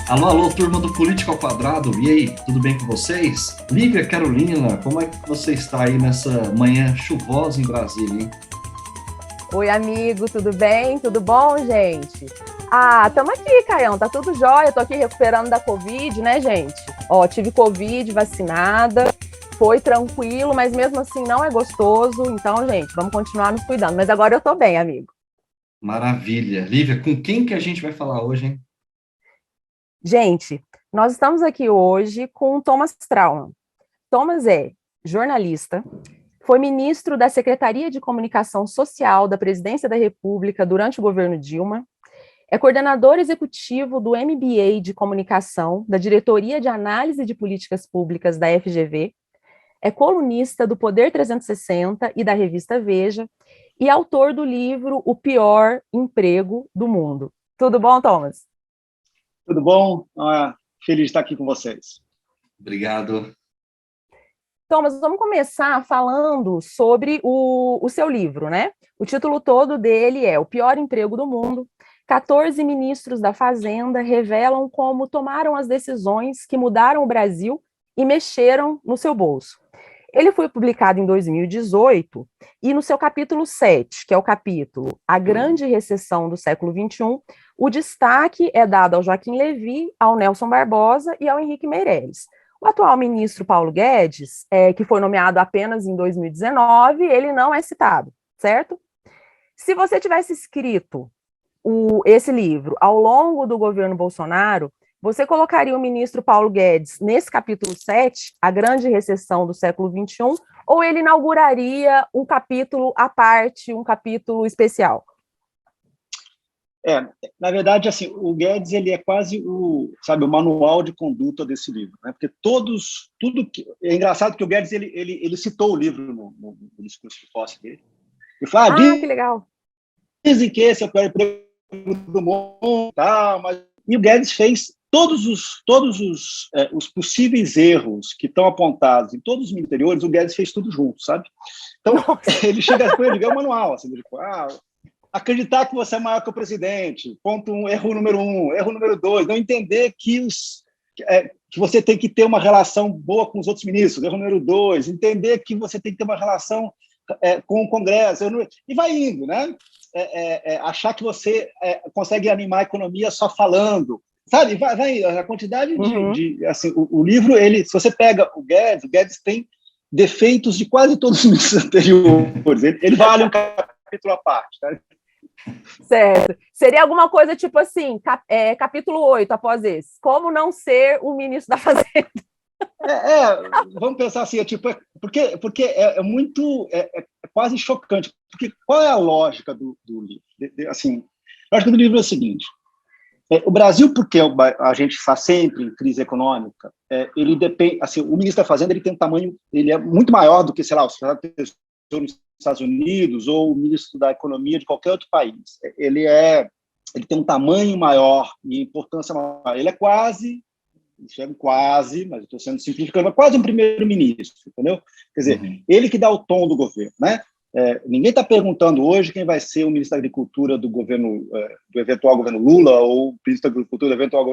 Alô, alô, turma do Política ao Quadrado, e aí, tudo bem com vocês? Lívia, Carolina, como é que você está aí nessa manhã chuvosa em Brasília, hein? Oi, amigo, tudo bem? Tudo bom, gente? Ah, tamo aqui, Caião, tá tudo jóia. Tô aqui recuperando da Covid, né, gente? Ó, tive Covid, vacinada, foi tranquilo, mas mesmo assim não é gostoso. Então, gente, vamos continuar nos cuidando. Mas agora eu tô bem, amigo. Maravilha. Lívia, com quem que a gente vai falar hoje, hein? Gente, nós estamos aqui hoje com o Thomas Trauman. Thomas é jornalista, foi ministro da Secretaria de Comunicação Social da Presidência da República durante o governo Dilma. É coordenador executivo do MBA de Comunicação, da Diretoria de Análise de Políticas Públicas da FGV, é colunista do Poder 360 e da revista Veja, e autor do livro O Pior Emprego do Mundo. Tudo bom, Thomas? Tudo bom? Feliz de estar aqui com vocês. Obrigado. Thomas, vamos começar falando sobre o seu livro, né? O título todo dele é O Pior Emprego do Mundo. 14 ministros da Fazenda revelam como tomaram as decisões que mudaram o Brasil e mexeram no seu bolso. Ele foi publicado em 2018 e no seu capítulo 7, que é o capítulo A Grande Recessão do Século XXI, o destaque é dado ao Joaquim Levy, ao Nelson Barbosa e ao Henrique Meirelles. O atual ministro Paulo Guedes, que foi nomeado apenas em 2019, ele não é citado, certo? Se você tivesse escrito esse livro ao longo do governo Bolsonaro, você colocaria o ministro Paulo Guedes nesse capítulo 7, a grande recessão do século XXI, ou ele inauguraria um capítulo à parte, um capítulo especial? Na verdade, assim, o Guedes ele é quase o manual de conduta desse livro, né? Porque é engraçado que o Guedes ele citou o livro no discurso de posse dele. Ele falou, que legal. Dizem que esse é o pior emprego do mundo, e o Guedes fez todos os possíveis erros que estão apontados em todos os ministérios, o Guedes fez tudo junto, sabe? Então, ele chega com ele, é o manual, assim, acreditar que você é maior que o presidente, ponto 1, erro número 1, erro número 2, não entender que você tem que ter uma relação boa com os outros ministros, erro número 2, entender que você tem que ter uma relação com o Congresso, e vai indo, né? Achar que você consegue animar a economia só falando, sabe? Vai a quantidade assim, o livro, se você pega o Guedes tem defeitos de quase todos os ministros anteriores, ele vale um capítulo à parte, tá? Certo. Seria alguma coisa tipo assim, capítulo 8 após esse. Como não ser o ministro da Fazenda? Vamos pensar assim, porque é quase chocante. Porque qual é a lógica do livro? Assim, a lógica do livro é o seguinte: o Brasil, porque a gente está sempre em crise econômica, ele depende. Assim, o ministro da Fazenda ele tem um tamanho, ele é muito maior do que, sei lá, o secretário de Tesouro nos Estados Unidos ou o ministro da Economia de qualquer outro país. Ele tem um tamanho maior e importância maior. Ele é quase, mas estou sendo simplificando, quase um primeiro-ministro, entendeu? Quer dizer, ele que dá o tom do governo, né? Ninguém está perguntando hoje quem vai ser o ministro da Agricultura do governo, do eventual governo Lula ou o ministro da Agricultura do eventual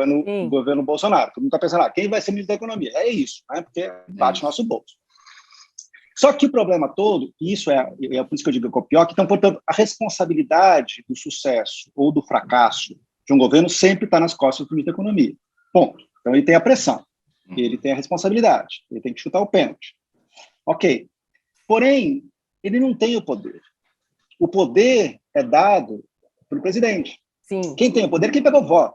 governo Bolsonaro. Todo mundo está pensando, quem vai ser o ministro da Economia? É isso, né? Porque bate nosso bolso. Só que o problema todo, e isso é por isso que eu digo que é o pior, que então, portanto, a responsabilidade do sucesso ou do fracasso de um governo sempre está nas costas do ministro da Economia. Ponto. Então, ele tem a pressão, ele tem a responsabilidade, ele tem que chutar o pênalti. Ok. Porém, ele não tem o poder. O poder é dado pelo presidente. Sim. Quem tem o poder é quem pegou o voto.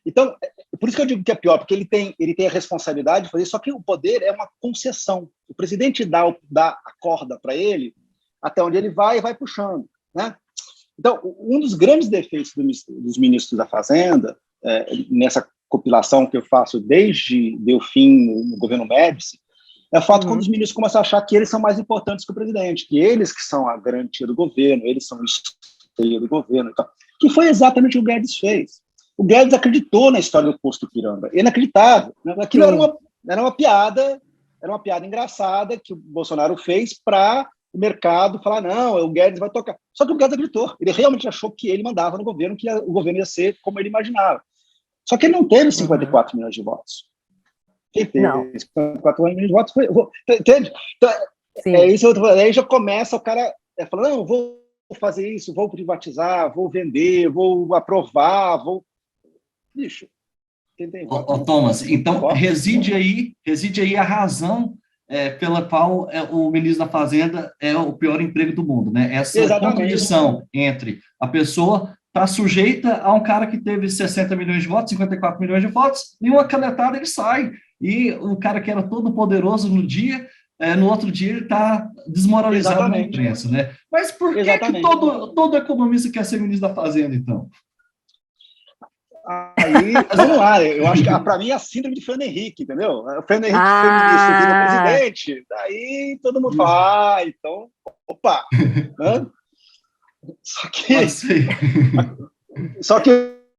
Então, por isso que eu digo que é pior, porque ele tem a responsabilidade de fazer, só que o poder é uma concessão. O presidente dá a corda para ele, até onde ele vai e vai puxando, né? Então, um dos grandes defeitos dos ministros da Fazenda, nessa compilação que eu faço desde Delfim no governo Médici, é o fato quando os ministros começam a achar que eles são mais importantes que o presidente, que eles que são a garantia do governo, eles são a esteia do governo, e tal, que foi exatamente o que o Guedes fez. O Guedes acreditou na história do posto Piranga. Ele acreditava. Né? Aquilo era uma piada engraçada que o Bolsonaro fez para o mercado falar, não, o Guedes vai tocar. Só que o Guedes acreditou. Ele realmente achou que ele mandava no governo, que o governo ia ser como ele imaginava. Só que ele não teve 54 milhões de votos. Quem teve 54 milhões de votos foi... Entende? Então, é isso que eu estou falando. Aí já começa o cara falando, não, vou fazer isso, vou privatizar, vou vender, vou aprovar, vou... Bicho, Thomas, então reside aí a razão pela qual o ministro da Fazenda é o pior emprego do mundo, né? Essa contradição entre a pessoa está sujeita a um cara que teve 60 milhões de votos, 54 milhões de votos, e uma canetada ele sai. E o cara que era todo poderoso no dia, no outro dia ele está desmoralizado na imprensa, né? Mas por que todo economista quer ser ministro da Fazenda, então? Aí, vamos lá, eu acho que para mim é a síndrome de Fernando Henrique, entendeu? O Fernando Henrique foi ministro, vira presidente, daí todo mundo fala, então, opa! Né? Só que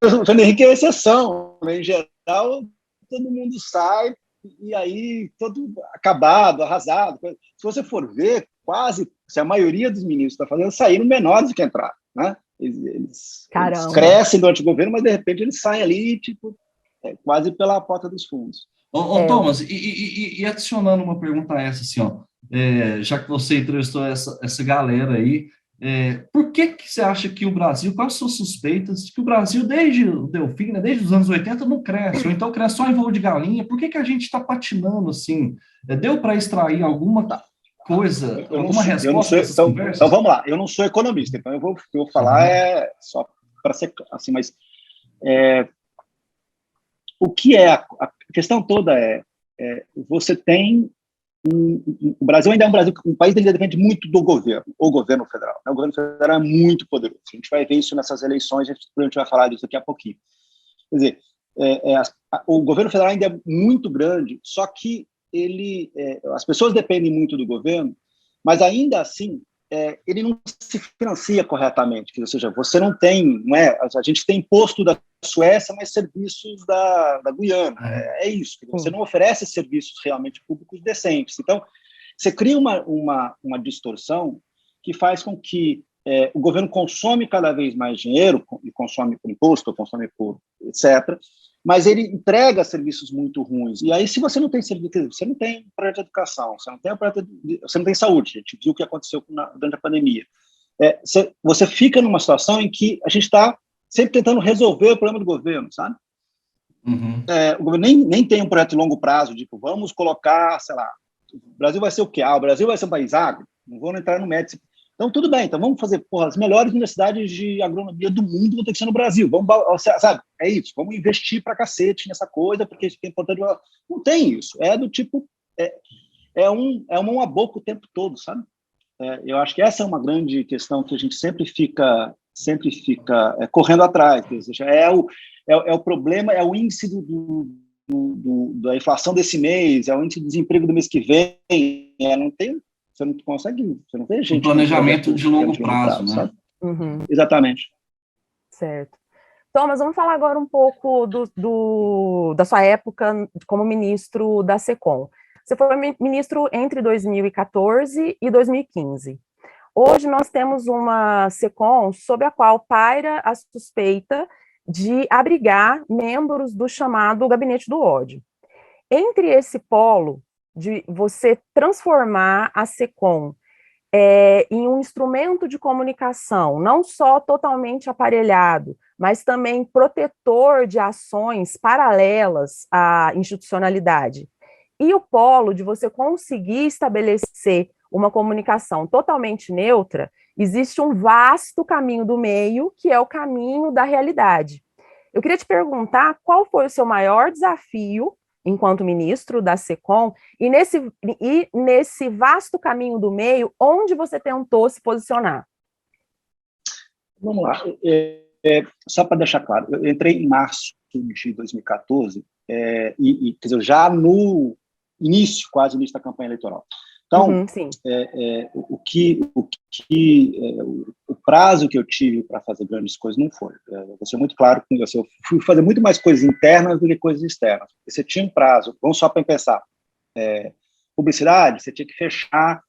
o Fernando Henrique é exceção, né? Em geral, todo mundo sai e aí todo acabado, arrasado. Se você for ver, quase a maioria dos ministros da Fazenda saíram menores do que entraram, né? Eles crescem durante o governo, mas de repente eles saem ali, tipo, quase pela porta dos fundos. Thomas, e adicionando uma pergunta a essa, assim, ó, já que você entrevistou essa galera aí, por que você acha que o Brasil, quais são as suspeitas de que o Brasil, desde o Delfim, né, desde os anos 80, não cresce, ou então cresce só em voo de galinha? Por que a gente está patinando assim? Deu para extrair alguma coisa, alguma resposta dessas conversas? Então vamos lá, eu não sou economista, então eu vou falar só para ser assim, mas o que a questão toda você tem o Brasil ainda é um país que depende muito do governo, o governo federal. O governo federal é muito poderoso. A gente vai ver isso nessas eleições, a gente vai falar disso daqui a pouquinho. Quer dizer, o governo federal ainda é muito grande, só que as pessoas dependem muito do governo, mas ainda assim ele não se financia corretamente. Ou seja, você não tem, a gente tem imposto da Suécia, mas serviços da Guiana. É isso. Você não oferece serviços realmente públicos decentes. Então, você cria uma distorção que faz com que o governo consome cada vez mais dinheiro, e consome por imposto, consome por etc., mas ele entrega serviços muito ruins. E aí, se você não tem serviço, você não tem projeto de educação, você não tem saúde. A gente viu o que aconteceu durante a pandemia. Você fica numa situação em que a gente está sempre tentando resolver o problema do governo, sabe? O governo nem tem um projeto de longo prazo, tipo, vamos colocar, sei lá, o Brasil vai ser o quê? O Brasil vai ser um país agro? Não vou entrar no mérito. Então, tudo bem, então vamos fazer, as melhores universidades de agronomia do mundo vão ter que ser no Brasil. Vamos, sabe? É isso, vamos investir pra cacete nessa coisa, porque isso é importante. Não tem isso. É do tipo, uma mão a boca o tempo todo, sabe? Eu acho que essa é uma grande questão que a gente sempre fica correndo atrás. Ou seja, o problema, é o índice da inflação desse mês, é o índice de desemprego do mês que vem, não tem. Você não consegue, você não vê gente... planejamento de longo prazo, né? Sabe? Exatamente. Certo. Thomas, vamos falar agora um pouco da sua época como ministro da SECOM. Você foi ministro entre 2014 e 2015. Hoje nós temos uma SECOM sob a qual paira a suspeita de abrigar membros do chamado Gabinete do Ódio. Entre esse polo de você transformar a SECOM em um instrumento de comunicação, não só totalmente aparelhado, mas também protetor de ações paralelas à institucionalidade, e o polo de você conseguir estabelecer uma comunicação totalmente neutra, existe um vasto caminho do meio, que é o caminho da realidade. Eu queria te perguntar qual foi o seu maior desafio enquanto ministro da SECOM, e nesse vasto caminho do meio, onde você tentou se posicionar? Vamos lá. Só para deixar claro, eu entrei em março de 2014, quer dizer, já no quase início da campanha eleitoral. Então, o prazo que eu tive para fazer grandes coisas não foi. Vou ser muito claro com você. Eu fui fazer muito mais coisas internas do que coisas externas. Você tinha um prazo, vamos só para pensar. Publicidade, você tinha que fechar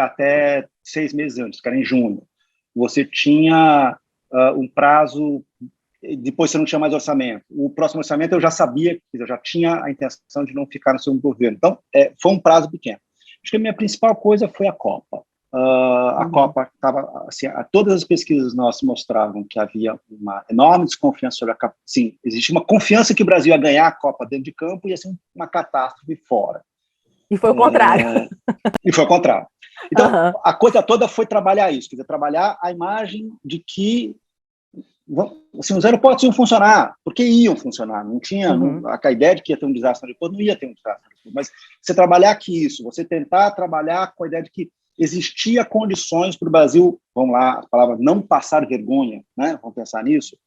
até 6 meses antes, que era em junho. Você tinha um prazo depois você não tinha mais orçamento. O próximo orçamento eu já sabia, eu já tinha a intenção de não ficar no segundo governo. Então, foi um prazo pequeno. Acho que a minha principal coisa foi a Copa. A Copa estava, assim, todas as pesquisas nossas mostravam que havia uma enorme desconfiança sobre a Copa. Sim, existia uma confiança que o Brasil ia ganhar a Copa dentro de campo e ia ser uma catástrofe fora. E foi o contrário. E foi o contrário. Então, a coisa toda foi trabalhar isso, quer dizer, trabalhar a imagem de que assim, os aeroportos iam funcionar, porque iam funcionar, não tinha a ideia de que ia ter um desastre no aeroporto, não ia ter um desastre no aeroporto, mas você trabalhar aqui isso, você tentar trabalhar com a ideia de que existia condições para o Brasil, vamos lá, a palavra não passar vergonha, né? Vamos pensar nisso,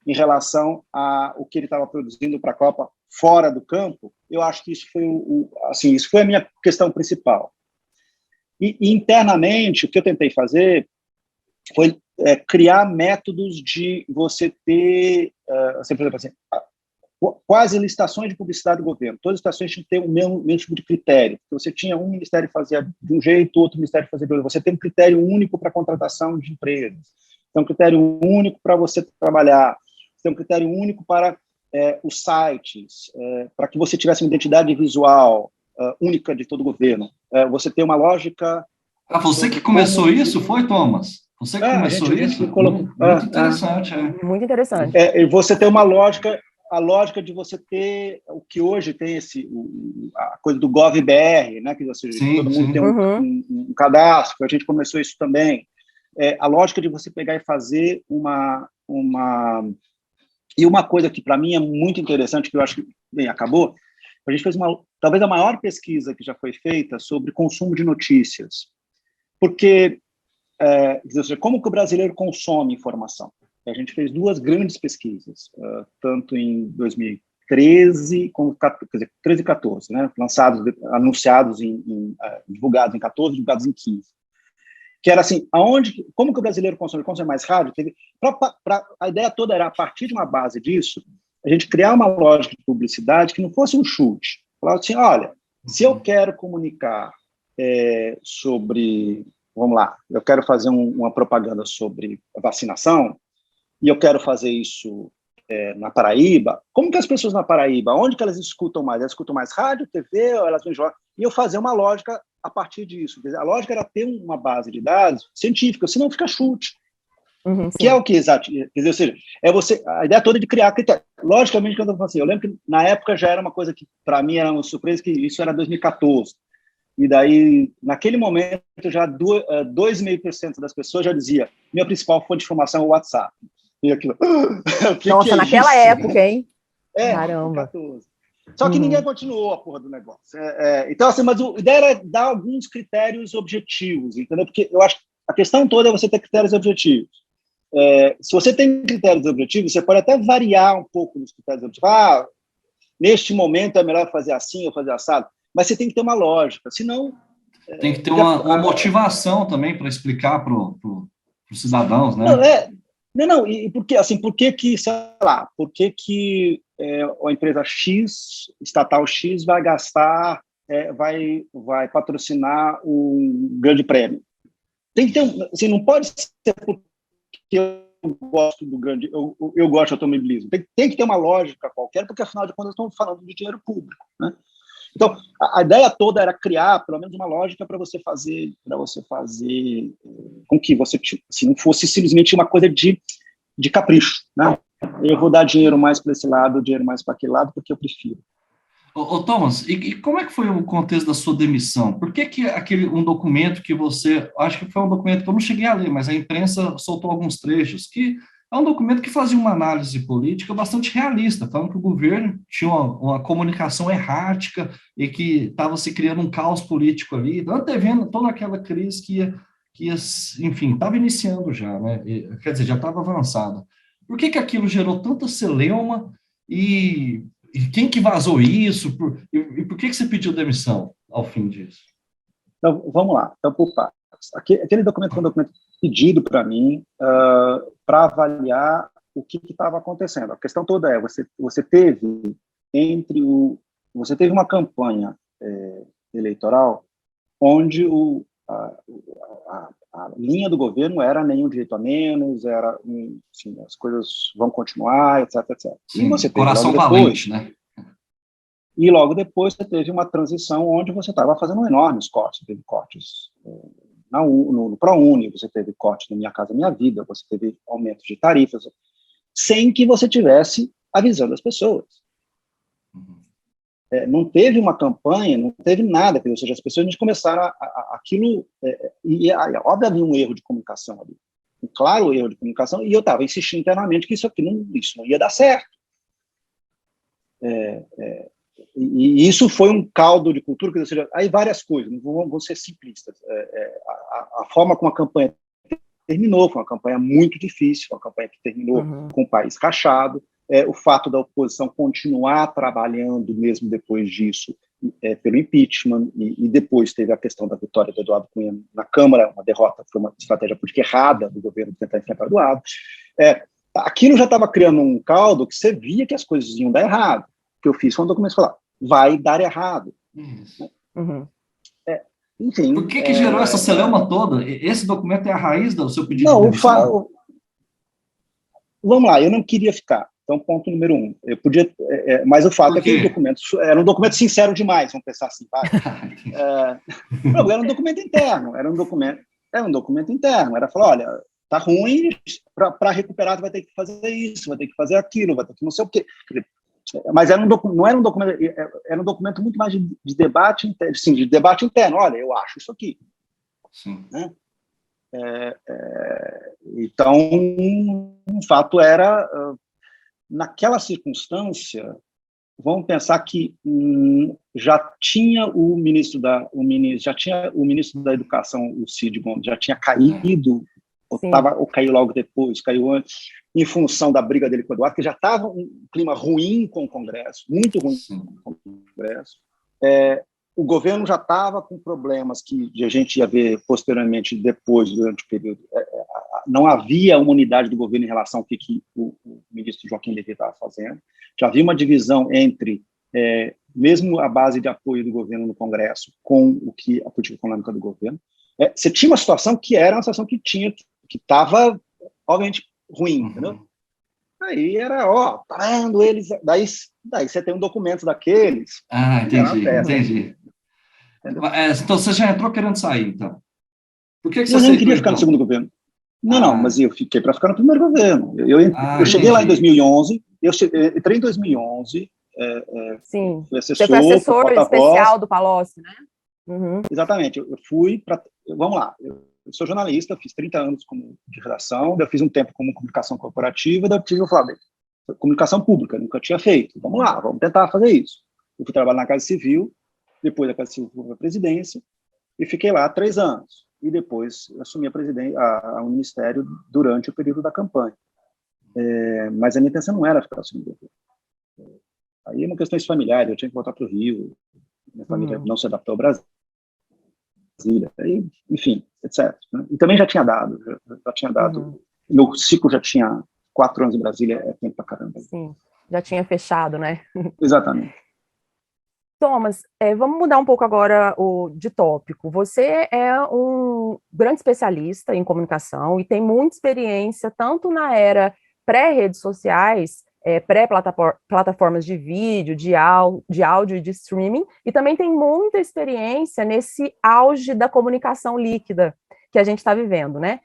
em relação ao que ele estava produzindo para a Copa fora do campo. Eu acho que isso foi assim, isso foi a minha questão principal. E internamente, o que eu tentei fazer foi criar métodos de você ter, assim, por exemplo, assim, quase licitações de publicidade do governo. Todas as licitações tinham que ter o mesmo tipo de critério. Você tinha um ministério que fazia de um jeito, outro ministério fazia de outro. Você tem um critério único para contratação de empresas. Tem um critério único para você trabalhar. Tem um critério único para os sites, para que você tivesse uma identidade visual única de todo o governo. Você tem uma lógica... Você que começou isso, foi, Thomas? Você que começou isso? Muito interessante. Muito interessante. Você tem uma lógica, a lógica de você ter o que hoje tem a coisa do GovBR, né? Que todo mundo tem um cadastro, a gente começou isso também. A lógica de você pegar e fazer E uma coisa que, para mim, é muito interessante, que eu acho que, bem, acabou, a gente fez talvez a maior pesquisa que já foi feita sobre consumo de notícias. Porque, como que o brasileiro consome informação? A gente fez 2 grandes pesquisas, tanto em 2013, como 13 e 14, né? Anunciados, divulgados em 14, divulgados em 15. Que era assim, como que o brasileiro consome? Consome mais rádio? A ideia toda era, a partir de uma base disso, a gente criar uma lógica de publicidade que não fosse um chute. Falava assim, olha, se eu quero comunicar sobre, vamos lá, eu quero fazer uma propaganda sobre vacinação, e eu quero fazer isso na Paraíba, como que as pessoas na Paraíba, onde que elas escutam mais? Elas escutam mais rádio, TV, ou elas vão jogar? E eu fazer uma lógica a partir disso. Quer dizer, a lógica era ter uma base de dados científica, senão fica chute. Que é o que exato. Quer dizer, ou seja, a ideia toda de criar critério. Logicamente, quando eu falo assim, eu lembro que na época já era uma coisa que, para mim, era uma surpresa, que isso era 2014. E daí, naquele momento, já 2,5% das pessoas já dizia: minha principal fonte de informação é o WhatsApp. E aquilo. Nossa, naquela época, hein? Caramba. 2014. Só que ninguém continuou a porra do negócio. Então, assim, mas a ideia era dar alguns critérios objetivos, entendeu? Porque eu acho que a questão toda é você ter critérios objetivos. Se você tem critérios objetivos, você pode até variar um pouco nos critérios objetivos. Neste momento é melhor fazer assim ou fazer assado. Mas você tem que ter uma lógica, senão... Tem que ter uma motivação também para explicar para os cidadãos, né? Não, e por que, sei lá, por que a empresa X, estatal X, vai gastar, vai patrocinar um grande prêmio? Tem que ter, assim, não pode ser porque eu gosto do grande, eu gosto de automobilismo. Tem que ter uma lógica qualquer, porque afinal de contas estamos falando de dinheiro público, né? Então, a ideia toda era criar, pelo menos, uma lógica para você fazer com que você, assim, não fosse simplesmente uma coisa de capricho, né? Eu vou dar dinheiro mais para esse lado, dinheiro mais para aquele lado, porque eu prefiro. Thomas, e como é que foi o contexto da sua demissão? Por que um documento que você... Acho que foi um documento que eu não cheguei a ler, mas a imprensa soltou alguns trechos, que é um documento que fazia uma análise política bastante realista, falando que o governo tinha uma comunicação errática e que estava se criando um caos político ali, antevendo toda aquela crise que ia, enfim, estava iniciando já, né? Quer dizer, já estava avançada. Por que aquilo gerou tanta celeuma e quem que vazou isso? E por que você pediu demissão ao fim disso? Então, vamos lá. Então, por partes. Aquele documento foi um documento pedido para mim para avaliar o que estava acontecendo. A questão toda é, você teve uma campanha eleitoral onde a linha do governo era nenhum direito a menos, era, assim, as coisas vão continuar, etc, etc. Sim, e você teve coração logo valente, né? E logo depois você teve uma transição onde você estava fazendo enormes cortes. Você teve cortes no ProUni, você teve corte no Minha Casa Minha Vida, você teve aumento de tarifas, sem que você tivesse avisando as pessoas. Uhum. Não teve uma campanha, não teve nada, ou seja, as pessoas começaram aquilo, óbvio, havia um erro de comunicação ali, um claro erro de comunicação, e eu estava insistindo internamente que isso não ia dar certo. E isso foi um caldo de cultura, ou seja, aí várias coisas, não vou ser simplistas. A forma como a campanha terminou foi uma campanha muito difícil, uma campanha que terminou com o país rachado, o fato da oposição continuar trabalhando mesmo depois disso pelo impeachment, e depois teve a questão da vitória do Eduardo Cunha na Câmara, uma derrota, foi uma estratégia política errada do governo de tentar enfrentar o Eduardo. Aquilo já estava criando um caldo que você via que as coisas iam dar errado. O que eu fiz foi um documento falar, vai dar errado. Isso. Enfim. Por que gerou essa celeuma toda? Esse documento é a raiz do seu pedido de demissão? Vamos lá, eu não queria ficar. Então, ponto número 1. Eu podia, mas o fato é que o documento era um documento sincero demais, vamos pensar assim. Não, era um documento interno, era um documento interno. Era falar, olha, tá ruim, para recuperar tu vai ter que fazer isso, vai ter que fazer aquilo, vai ter que não sei o quê. Mas não era um documento, era um documento muito mais de debate interno, sim, de debate interno. Olha, eu acho isso aqui. Sim. Né? Então, um fato era, naquela circunstância, vamos pensar que já tinha o ministro da Educação, o Cid Gomes, já tinha caído, ou caiu logo depois, caiu antes, em função da briga dele com o Eduardo, que já estava um clima ruim com o Congresso, muito ruim com o Congresso. O governo já estava com problemas que a gente ia ver posteriormente, depois, durante o período. Não havia uma unidade do governo em relação ao que o ministro Joaquim Levy estava fazendo. Já havia uma divisão entre, mesmo a base de apoio do governo no Congresso, com a política econômica do governo. Você tinha uma situação que era uma situação que estava, obviamente, ruim, entendeu? Aí era, tá vendo eles... Daí você tem um documento daqueles... Entendi. Então, você já entrou querendo sair, então. Por que você aceitou? Eu não queria ficar no segundo governo. Não, mas eu fiquei para ficar no primeiro governo. Eu cheguei lá em 2011, eu entrei em 2011, Sim, fui assessor, você foi assessor especial do Palocci, né? Uhum. Exatamente, eu fui para... Vamos lá, eu sou jornalista, fiz 30 anos de redação, eu fiz um tempo como comunicação corporativa, daí eu falei, comunicação pública, nunca tinha feito, vamos lá, vamos tentar fazer isso. Eu fui trabalhar na Casa Civil, depois da Casa Civil fui para a presidência, e fiquei lá 3 anos, e depois assumi o ministério durante o período da campanha. Mas a minha intenção não era ficar assumir o governo. Aí é uma questão familiar, eu tinha que voltar para o Rio, minha família não se adaptou ao Brasil, enfim, etc. Né? E também já tinha dado, meu ciclo já tinha 4 anos em Brasília, é tempo pra caramba. Sim, já tinha fechado, né? Exatamente. Thomas, vamos mudar um pouco agora de tópico. Você é um grande especialista em comunicação e tem muita experiência tanto na era pré-redes sociais, pré-plataformas de vídeo, de áudio e de streaming, e também tem muita experiência nesse auge da comunicação líquida que a gente está vivendo, né?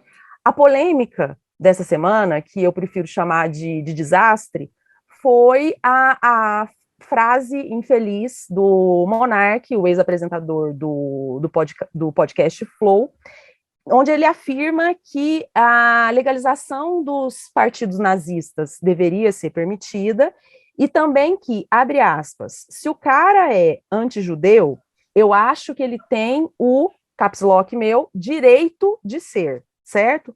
A polêmica dessa semana, que eu prefiro chamar de desastre, foi a frase infeliz do Monark, o ex-apresentador do podcast Flow, onde ele afirma que a legalização dos partidos nazistas deveria ser permitida e também que, abre aspas, se o cara é antijudeu, eu acho que ele tem o, caps lock meu, direito de ser, certo?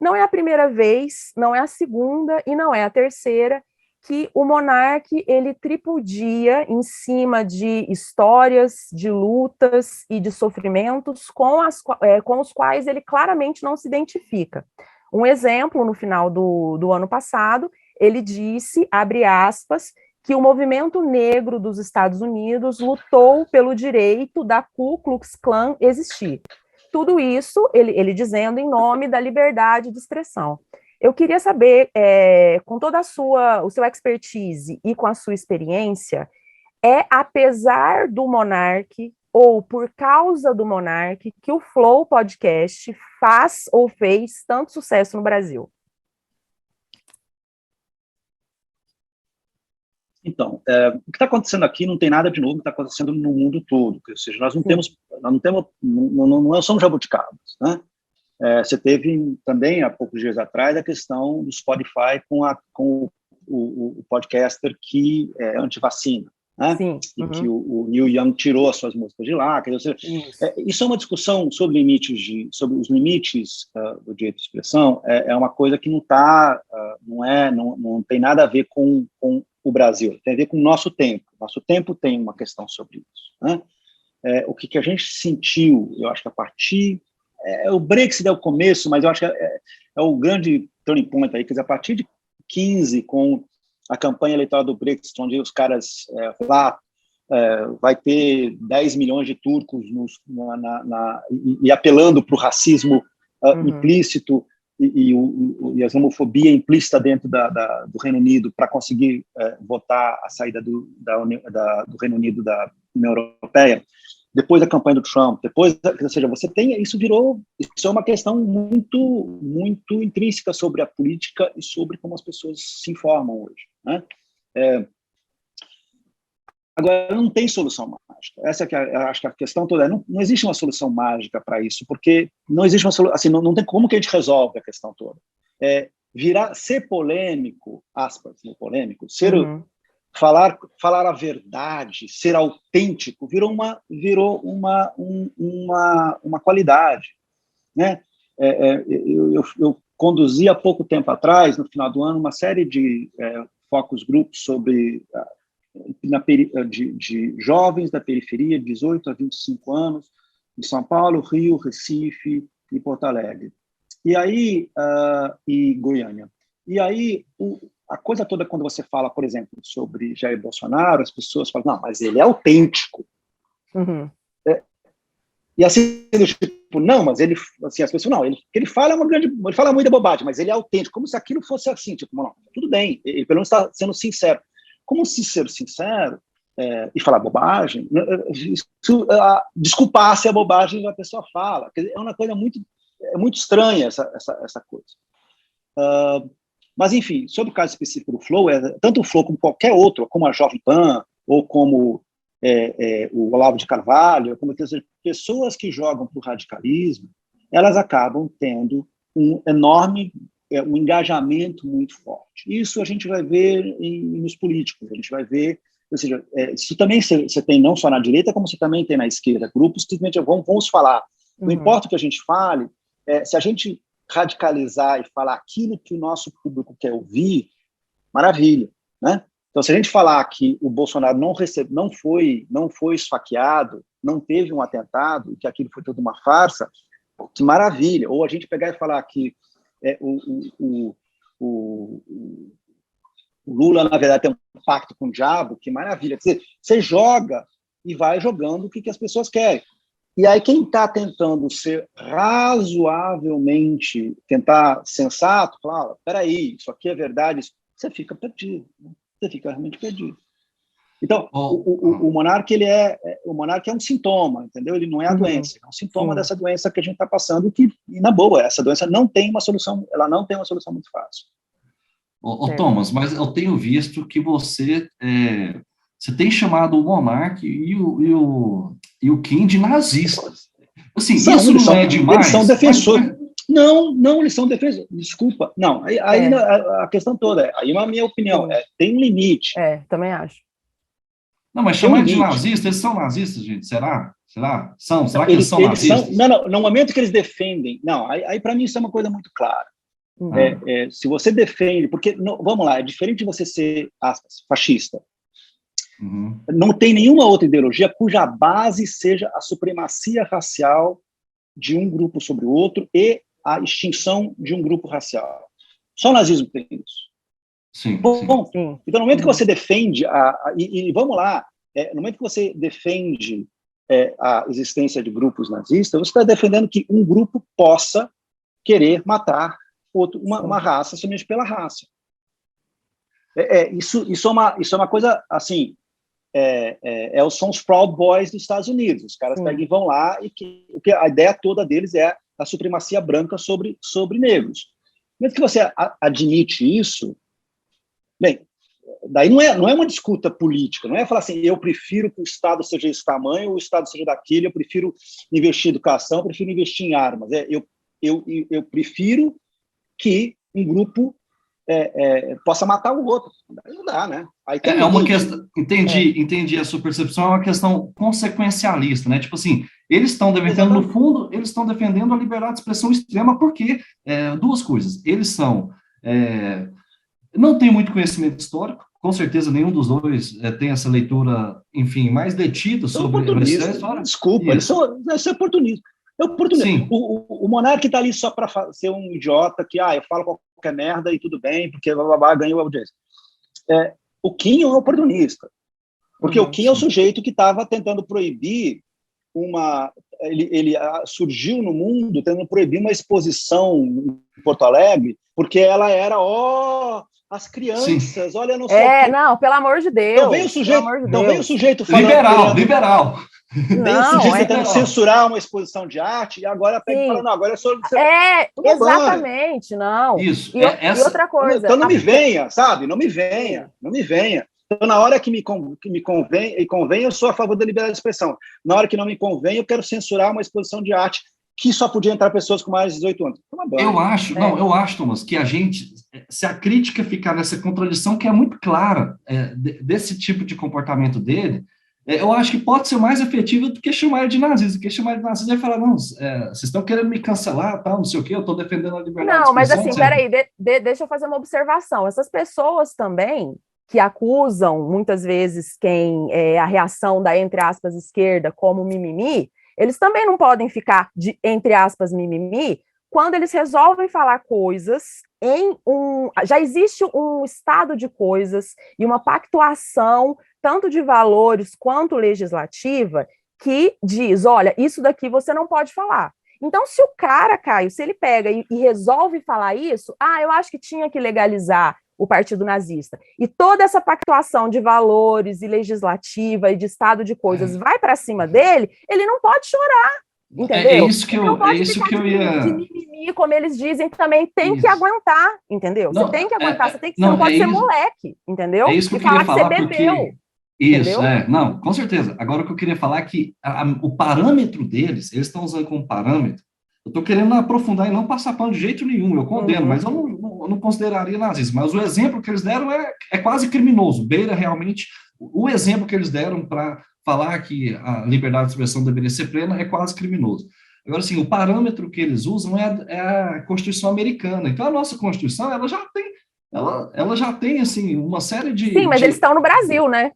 Não é a primeira vez, não é a segunda e não é a terceira que o Monark, ele tripudia em cima de histórias, de lutas e de sofrimentos com os quais ele claramente não se identifica. Um exemplo, no final do ano passado, ele disse, abre aspas, que o movimento negro dos Estados Unidos lutou pelo direito da Ku Klux Klan existir. tudo isso, ele dizendo em nome da liberdade de expressão. Eu queria saber, com toda o seu expertise e com a sua experiência, apesar do Monark ou por causa do Monark que o Flow Podcast faz ou fez tanto sucesso no Brasil? Então, o que está acontecendo aqui não tem nada de novo, está acontecendo no mundo todo. Ou seja, nós não somos jabuticabas, né? Você teve também, há poucos dias atrás, a questão do Spotify com o podcaster que é anti-vacina, né? Sim. E que o Neil Young tirou as suas músicas de lá. Quer dizer, isso é uma discussão sobre os limites do direito de expressão. É uma coisa que não tem nada a ver com o Brasil, tem a ver com o nosso tempo. Nosso tempo tem uma questão sobre isso, né? O que a gente sentiu, eu acho que a partir... o Brexit é o começo, mas eu acho que é o grande turning point aí, quer dizer, a partir de 15, com a campanha eleitoral do Brexit, onde os caras vai ter 10 milhões de turcos e apelando para o racismo implícito e a islamofobia implícita dentro do Reino Unido para conseguir votar a saída do Reino Unido da União Europeia. Depois da campanha do Trump, ou seja, você tem, isso é uma questão muito, muito intrínseca sobre a política e sobre como as pessoas se informam hoje, né? Agora, não tem solução mágica. Essa que acho que a questão toda não existe uma solução mágica para isso, porque não existe uma solução, assim, não tem como que a gente resolve a questão toda. Ser polêmico, aspas, polêmico, falar a verdade, ser autêntico, virou uma qualidade, né? Eu conduzi há pouco tempo atrás, no final do ano, uma série de focus groups sobre de jovens da periferia, de 18 a 25 anos, em São Paulo, Rio, Recife e Porto Alegre. E aí, e Goiânia. E aí, a coisa toda, quando você fala, por exemplo, sobre Jair Bolsonaro, as pessoas falam, não, mas ele é autêntico. E assim, tipo, não, mas ele, assim, as pessoas, não, ele fala ele fala muita bobagem, mas ele é autêntico, como se aquilo fosse assim, tipo, não, tudo bem, ele pelo menos está sendo sincero. Como se ser sincero e falar bobagem, desculpar-se a bobagem que a pessoa fala. É uma coisa muito estranha essa coisa. Mas, enfim, sobre o caso específico do Flow, tanto o Flow como qualquer outro, como a Jovem Pan, ou como o Olavo de Carvalho, como pessoas que jogam para o radicalismo, elas acabam tendo um engajamento muito forte. Isso a gente vai ver nos políticos, a gente vai ver, ou seja, isso também você tem não só na direita, como você também tem na esquerda, grupos que simplesmente vamos falar. Não importa o que a gente fale, se a gente radicalizar e falar aquilo que o nosso público quer ouvir, maravilha, né? Então, se a gente falar que o Bolsonaro não foi esfaqueado, não teve um atentado, que aquilo foi toda uma farsa, que maravilha. Ou a gente pegar e falar que o Lula, na verdade, tem um pacto com o diabo, que maravilha. Quer dizer, você joga e vai jogando o que as pessoas querem. E aí quem está tentando ser razoavelmente, tentar sensato, fala, peraí, isso aqui é verdade, você fica perdido, né? Você fica realmente perdido. Então, o monarca, o monarca é um sintoma, entendeu? Ele não é a doença, é um sintoma dessa doença que a gente está passando, e na boa, essa doença não tem uma solução, ela não tem uma solução muito fácil. Thomas, mas eu tenho visto que você tem chamado o monarca e o Kim de nazistas. Assim, isso não é demais? Eles são defensores. Não, eles são defensores. Desculpa. Não, aí a questão toda aí na minha opinião, tem um limite. Também acho. Não, mas chamar de nazistas, eles são nazistas, gente? Será? Será que eles são nazistas? Não, no momento que eles defendem... Não, aí para mim isso é uma coisa muito clara. Se você defende... Porque, vamos lá, é diferente de você ser, aspas, fascista. Não tem nenhuma outra ideologia cuja base seja a supremacia racial de um grupo sobre o outro e a extinção de um grupo racial. Só o nazismo tem isso. Sim. Então, no momento que você defende, e vamos lá, no momento que você defende a existência de grupos nazistas, você está defendendo que um grupo possa querer matar uma raça somente pela raça. Isso é uma coisa, assim, são os Proud Boys dos Estados Unidos. Os caras pegam e vão lá, porque a ideia toda deles é a supremacia branca sobre negros. Mesmo que você admite isso, bem, daí não é uma disputa política, não é falar assim, eu prefiro que o Estado seja desse tamanho, ou o Estado seja daquele, eu prefiro investir em educação, eu prefiro investir em armas. Eu prefiro que um grupo possa matar o outro. Daí não dá, né? Aí tem uma questão, entendi a sua percepção, é uma questão consequencialista, né? Tipo assim, eles estão defendendo, no fundo, eles estão defendendo a liberdade de expressão extrema, porque duas coisas, eles são... não tem muito conhecimento histórico, com certeza nenhum dos dois tem essa leitura, enfim, mais detida sobre a história. Desculpa, isso é oportunismo. É oportunismo. O monarca está ali só para ser um idiota que, eu falo qualquer merda e tudo bem, porque ganhou a audiência. O Kim é um oportunista, porque o Kim é o sujeito que estava tentando proibir ele surgiu no mundo tentando proibir uma exposição em Porto Alegre, porque ela era, as crianças, olha, não sei o quê. Não, pelo amor de Deus. Não vem o sujeito falando... Liberal. Vem o sujeito tentando censurar uma exposição de arte, e agora pega e fala, não, agora é só... Exatamente, não. Isso. E outra coisa... Então não me venha, sabe? Não me venha. Então, na hora que me convém, eu sou a favor da liberdade de expressão. Na hora que não me convém, eu quero censurar uma exposição de arte que só podia entrar pessoas com mais de 18 anos. Eu acho, Thomas, que se a crítica ficar nessa contradição que é muito clara desse tipo de comportamento dele, eu acho que pode ser mais efetivo do que chamar ele de nazista. Porque chamar ele de nazista é falar, não, vocês estão querendo me cancelar, tal, não sei o quê, eu estou defendendo a liberdade de expressão. Não, mas assim, peraí, deixa eu fazer uma observação. Essas pessoas também que acusam, muitas vezes, a reação da, entre aspas, esquerda como mimimi, eles também não podem ficar de, entre aspas, mimimi, quando eles resolvem falar coisas já existe um estado de coisas e uma pactuação, tanto de valores quanto legislativa, que diz, olha, isso daqui você não pode falar. Então, se o cara, Caio, se ele pega e resolve falar isso, eu acho que tinha que legalizar o partido nazista. E toda essa pactuação de valores e legislativa e de estado de coisas vai para cima dele, ele não pode chorar, entendeu? É isso que eu ia... De mimimi, como eles dizem, também tem que aguentar, entendeu? Você tem que aguentar, você não pode ser moleque, entendeu? É isso que eu queria falar, que você bebeu. Isso, não, com certeza. Agora o que eu queria falar é que o parâmetro deles, eles estão usando como parâmetro, eu estou querendo aprofundar e não passar pano de jeito nenhum, eu condeno, mas eu não consideraria nazismo. Mas o exemplo que eles deram é quase criminoso, beira realmente o exemplo que eles deram para falar que a liberdade de expressão deveria ser plena é quase criminoso. Agora, assim, o parâmetro que eles usam é a Constituição americana. Então, a nossa Constituição, ela já tem assim, uma série de... Sim, mas eles estão no Brasil, né?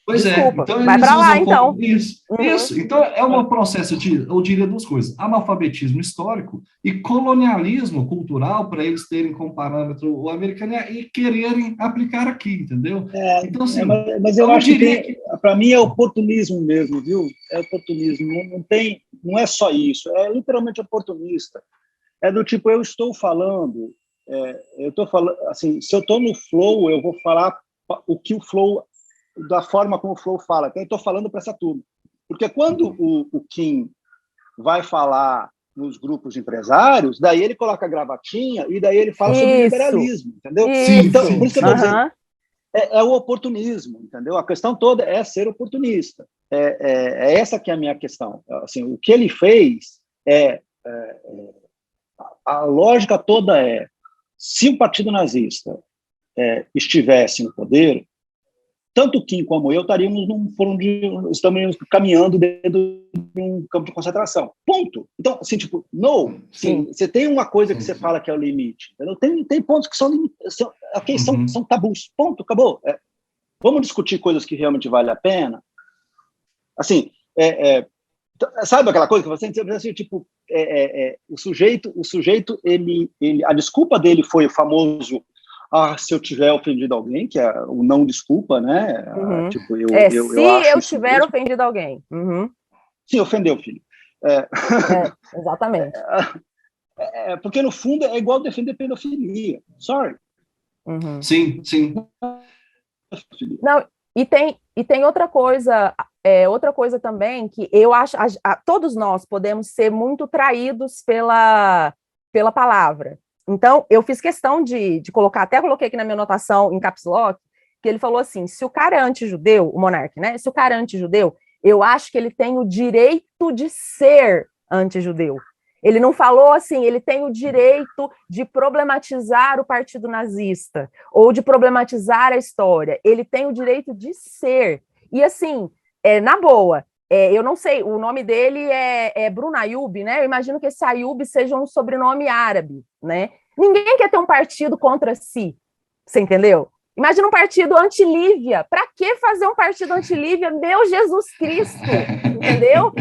Pois Desculpa, então vai para lá, então. Isso. Então, é um processo eu diria duas coisas, analfabetismo histórico e colonialismo cultural, para eles terem como parâmetro o americano e quererem aplicar aqui, entendeu? Então, assim, mas eu acho que, para mim, é oportunismo mesmo, viu? É oportunismo, não é só isso, é literalmente oportunista. É do tipo, eu estou falando, assim, se eu estou no flow, eu vou falar o que o flow... da forma como o Flow fala. Então, eu estou falando para essa turma. Porque quando o Kim vai falar nos grupos de empresários, daí ele coloca a gravatinha e daí ele fala sobre liberalismo, entendeu? Então, por isso que eu estou dizendo, é o oportunismo, entendeu? A questão toda é ser oportunista. É essa que é a minha questão. Assim, o que ele fez a lógica toda se o Partido Nazista estivesse no poder, tanto o Kim como eu estamos caminhando dentro de um campo de concentração. Ponto. Então, assim, tipo, você tem uma coisa que você fala que é o limite. Tem pontos que são limites, são tabus. Ponto, acabou. Vamos discutir coisas que realmente valem a pena. Assim, sabe aquela coisa que você assim, tipo, o sujeito, a desculpa dele foi o famoso se eu tiver ofendido alguém, que é o não desculpa, né? Tipo, se eu tiver ofendido alguém. Sim, ofendeu, filho. Exatamente. Porque, no fundo, é igual defender pedofilia. Sorry. Uhum. Sim, sim. Não, e tem outra coisa também que eu acho, todos nós podemos ser muito traídos pela palavra. Então, eu fiz questão de colocar, até coloquei aqui na minha anotação em caps lock, que ele falou assim, se o cara é antijudeu, o monarca, né? Se o cara é antijudeu, eu acho que ele tem o direito de ser antijudeu. Ele não falou assim, ele tem o direito de problematizar o partido nazista, ou de problematizar a história. Ele tem o direito de ser. E assim, na boa, eu não sei, o nome dele é Bruno Ayoub, né? Eu imagino que esse Ayoub seja um sobrenome árabe, né? Ninguém quer ter um partido contra si, você entendeu? Imagina um partido anti-Lívia. Para que fazer um partido anti-Lívia? Meu Jesus Cristo, entendeu?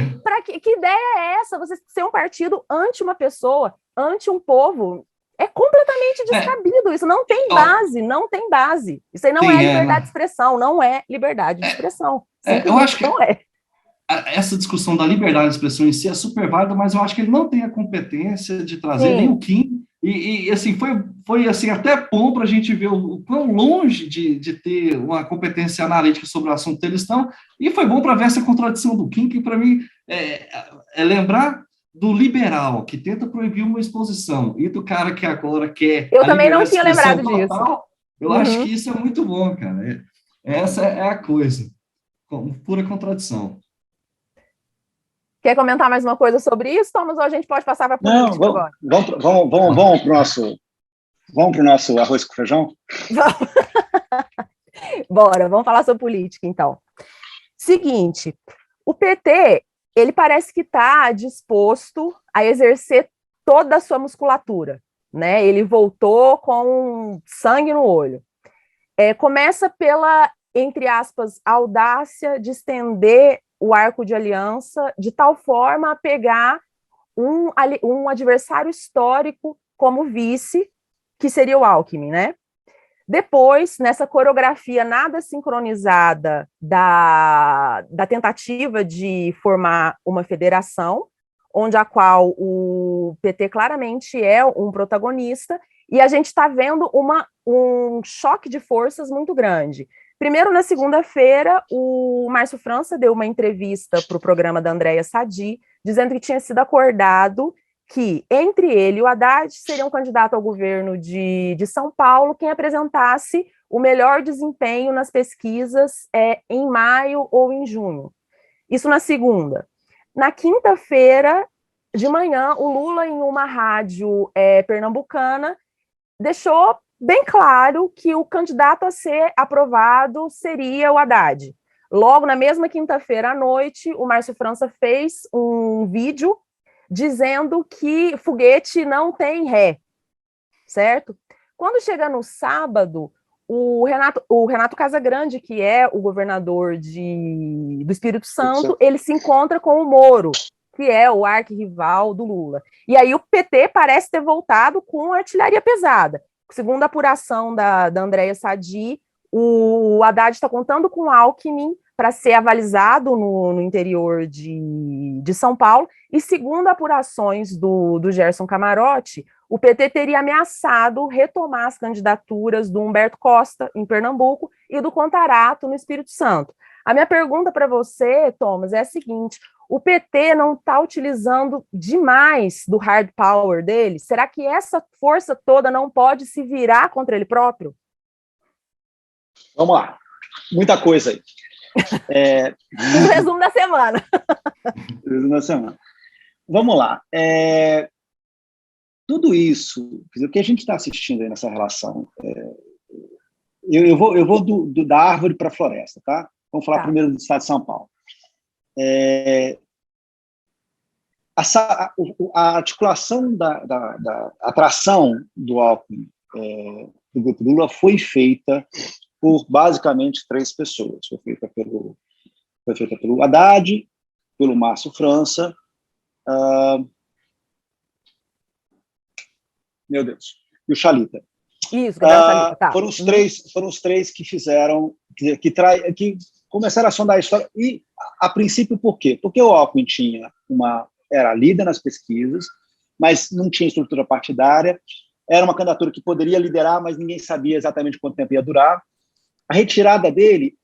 Que ideia é essa? Você ser um partido anti uma pessoa, anti um povo? É completamente descabido. Isso não tem base, não tem base. Isso aí não é liberdade de expressão, não é liberdade de expressão. Eu acho que não é. Essa discussão da liberdade de expressão em si é super válida, mas eu acho que ele não tem a competência de trazer nem o Kim. E assim, foi assim, até bom para a gente ver o quão longe de ter uma competência analítica sobre o assunto eles estão, e foi bom para ver essa contradição do Kim, que para mim é lembrar do liberal, que tenta proibir uma exposição, e do cara que agora quer eu também não tinha lembrado disso. Eu acho que isso é muito bom, cara. Essa é a coisa, pura contradição. Quer comentar mais uma coisa sobre isso, Thomas, ou a gente pode passar para a política agora? Vamos para o nosso arroz com feijão? Bora, vamos falar sobre política, então. Seguinte, o PT, ele parece que está disposto a exercer toda a sua musculatura, né? Ele voltou com sangue no olho. Começa pela, entre aspas, audácia de estender o arco de aliança de tal forma a pegar um adversário histórico como vice, que seria o Alckmin, né? Depois, nessa coreografia nada sincronizada da tentativa de formar uma federação, onde a qual o PT claramente é um protagonista, e a gente está vendo um choque de forças muito grande. Primeiro, na segunda-feira, o Márcio França deu uma entrevista para o programa da Andréa Sadi, dizendo que tinha sido acordado que, entre ele e o Haddad, seria um candidato ao governo de São Paulo quem apresentasse o melhor desempenho nas pesquisas em maio ou em junho. Isso na segunda. Na quinta-feira, de manhã, o Lula, em uma rádio pernambucana, deixou bem claro que o candidato a ser aprovado seria o Haddad. Logo, na mesma quinta-feira à noite, o Márcio França fez um vídeo dizendo que foguete não tem ré, certo? Quando chega no sábado, o Renato Casagrande, que é o governador do Espírito Santo, ele se encontra com o Moro, que é o arquirrival do Lula. E aí o PT parece ter voltado com artilharia pesada. Segundo a apuração da Andréa Sadi, o Haddad está contando com o Alckmin para ser avalizado no interior de São Paulo, e segundo apurações do Gerson Camarote, o PT teria ameaçado retomar as candidaturas do Humberto Costa, em Pernambuco, e do Contarato, no Espírito Santo. A minha pergunta para você, Thomas, é a seguinte: o PT não está utilizando demais do hard power dele? Será que essa força toda não pode se virar contra ele próprio? Vamos lá. Muita coisa aí. Um resumo da semana. Resumo da semana. Vamos lá. Tudo isso, o que a gente está assistindo aí nessa relação, eu vou da árvore para a floresta, tá? Vamos falar primeiro do Estado de São Paulo. A articulação da atração do Alckmin do grupo Lula foi feita por basicamente 3 pessoas. Foi feita pelo Haddad, pelo Márcio França, meu Deus, e o Chalita. Isso, Chalita, tá. Foram os três que fizeram, que começaram a sondar a história, e a princípio por quê? Porque o Alckmin era líder nas pesquisas, mas não tinha estrutura partidária, era uma candidatura que poderia liderar, mas ninguém sabia exatamente quanto tempo ia durar. A retirada dele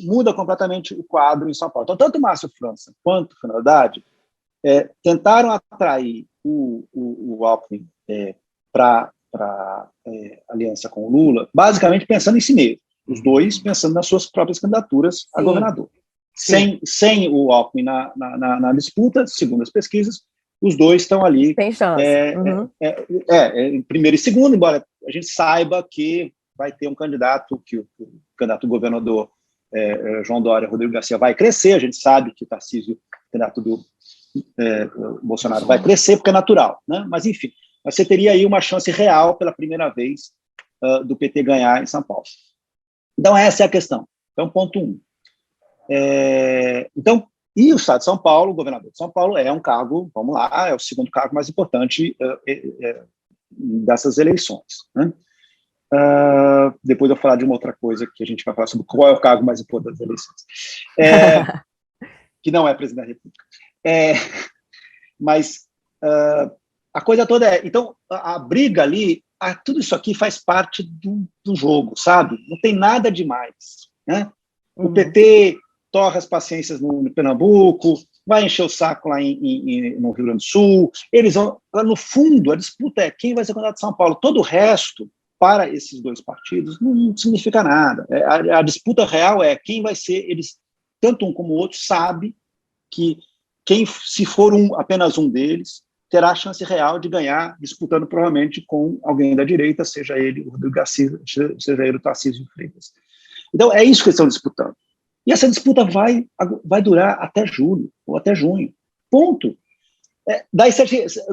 muda completamente o quadro em São Paulo. Então, tanto Márcio França quanto Fernando Haddad tentaram atrair o Alckmin para aliança com o Lula, basicamente pensando em si mesmo, os dois pensando nas suas próprias candidaturas a governador. Sem o Alckmin na disputa, segundo as pesquisas, os dois estão ali. Tem chance. Em primeiro e segundo, embora a gente saiba que vai ter um candidato, que o candidato governador João Dória, Rodrigo Garcia, vai crescer, a gente sabe que o Tarcísio, candidato do Bolsonaro, vai crescer, porque é natural, né? Mas, enfim, você teria aí uma chance real, pela primeira vez, do PT ganhar em São Paulo. Então, essa é a questão. Então, ponto 1. E o Estado de São Paulo, o governador de São Paulo, é um cargo, vamos lá, é o segundo cargo mais importante dessas eleições, né? Depois eu vou falar de uma outra coisa que a gente vai falar sobre qual é o cargo mais importante das eleições, que não é presidente da República. Mas a coisa toda então, a briga ali, tudo isso aqui faz parte do jogo, sabe? Não tem nada demais, né? O PT torra as paciências no Pernambuco, vai encher o saco lá no Rio Grande do Sul, eles vão, lá no fundo, a disputa é quem vai ser candidato de São Paulo, todo o resto, para esses dois partidos, não significa nada. A disputa real é quem vai ser, eles, tanto um como o outro, sabe que se for apenas um deles, terá a chance real de ganhar, disputando provavelmente com alguém da direita, seja ele o Rodrigo Garcia, seja ele o Tarcísio de Freitas. Então, é isso que eles estão disputando. E essa disputa vai durar até julho, ou até junho. Ponto. Daí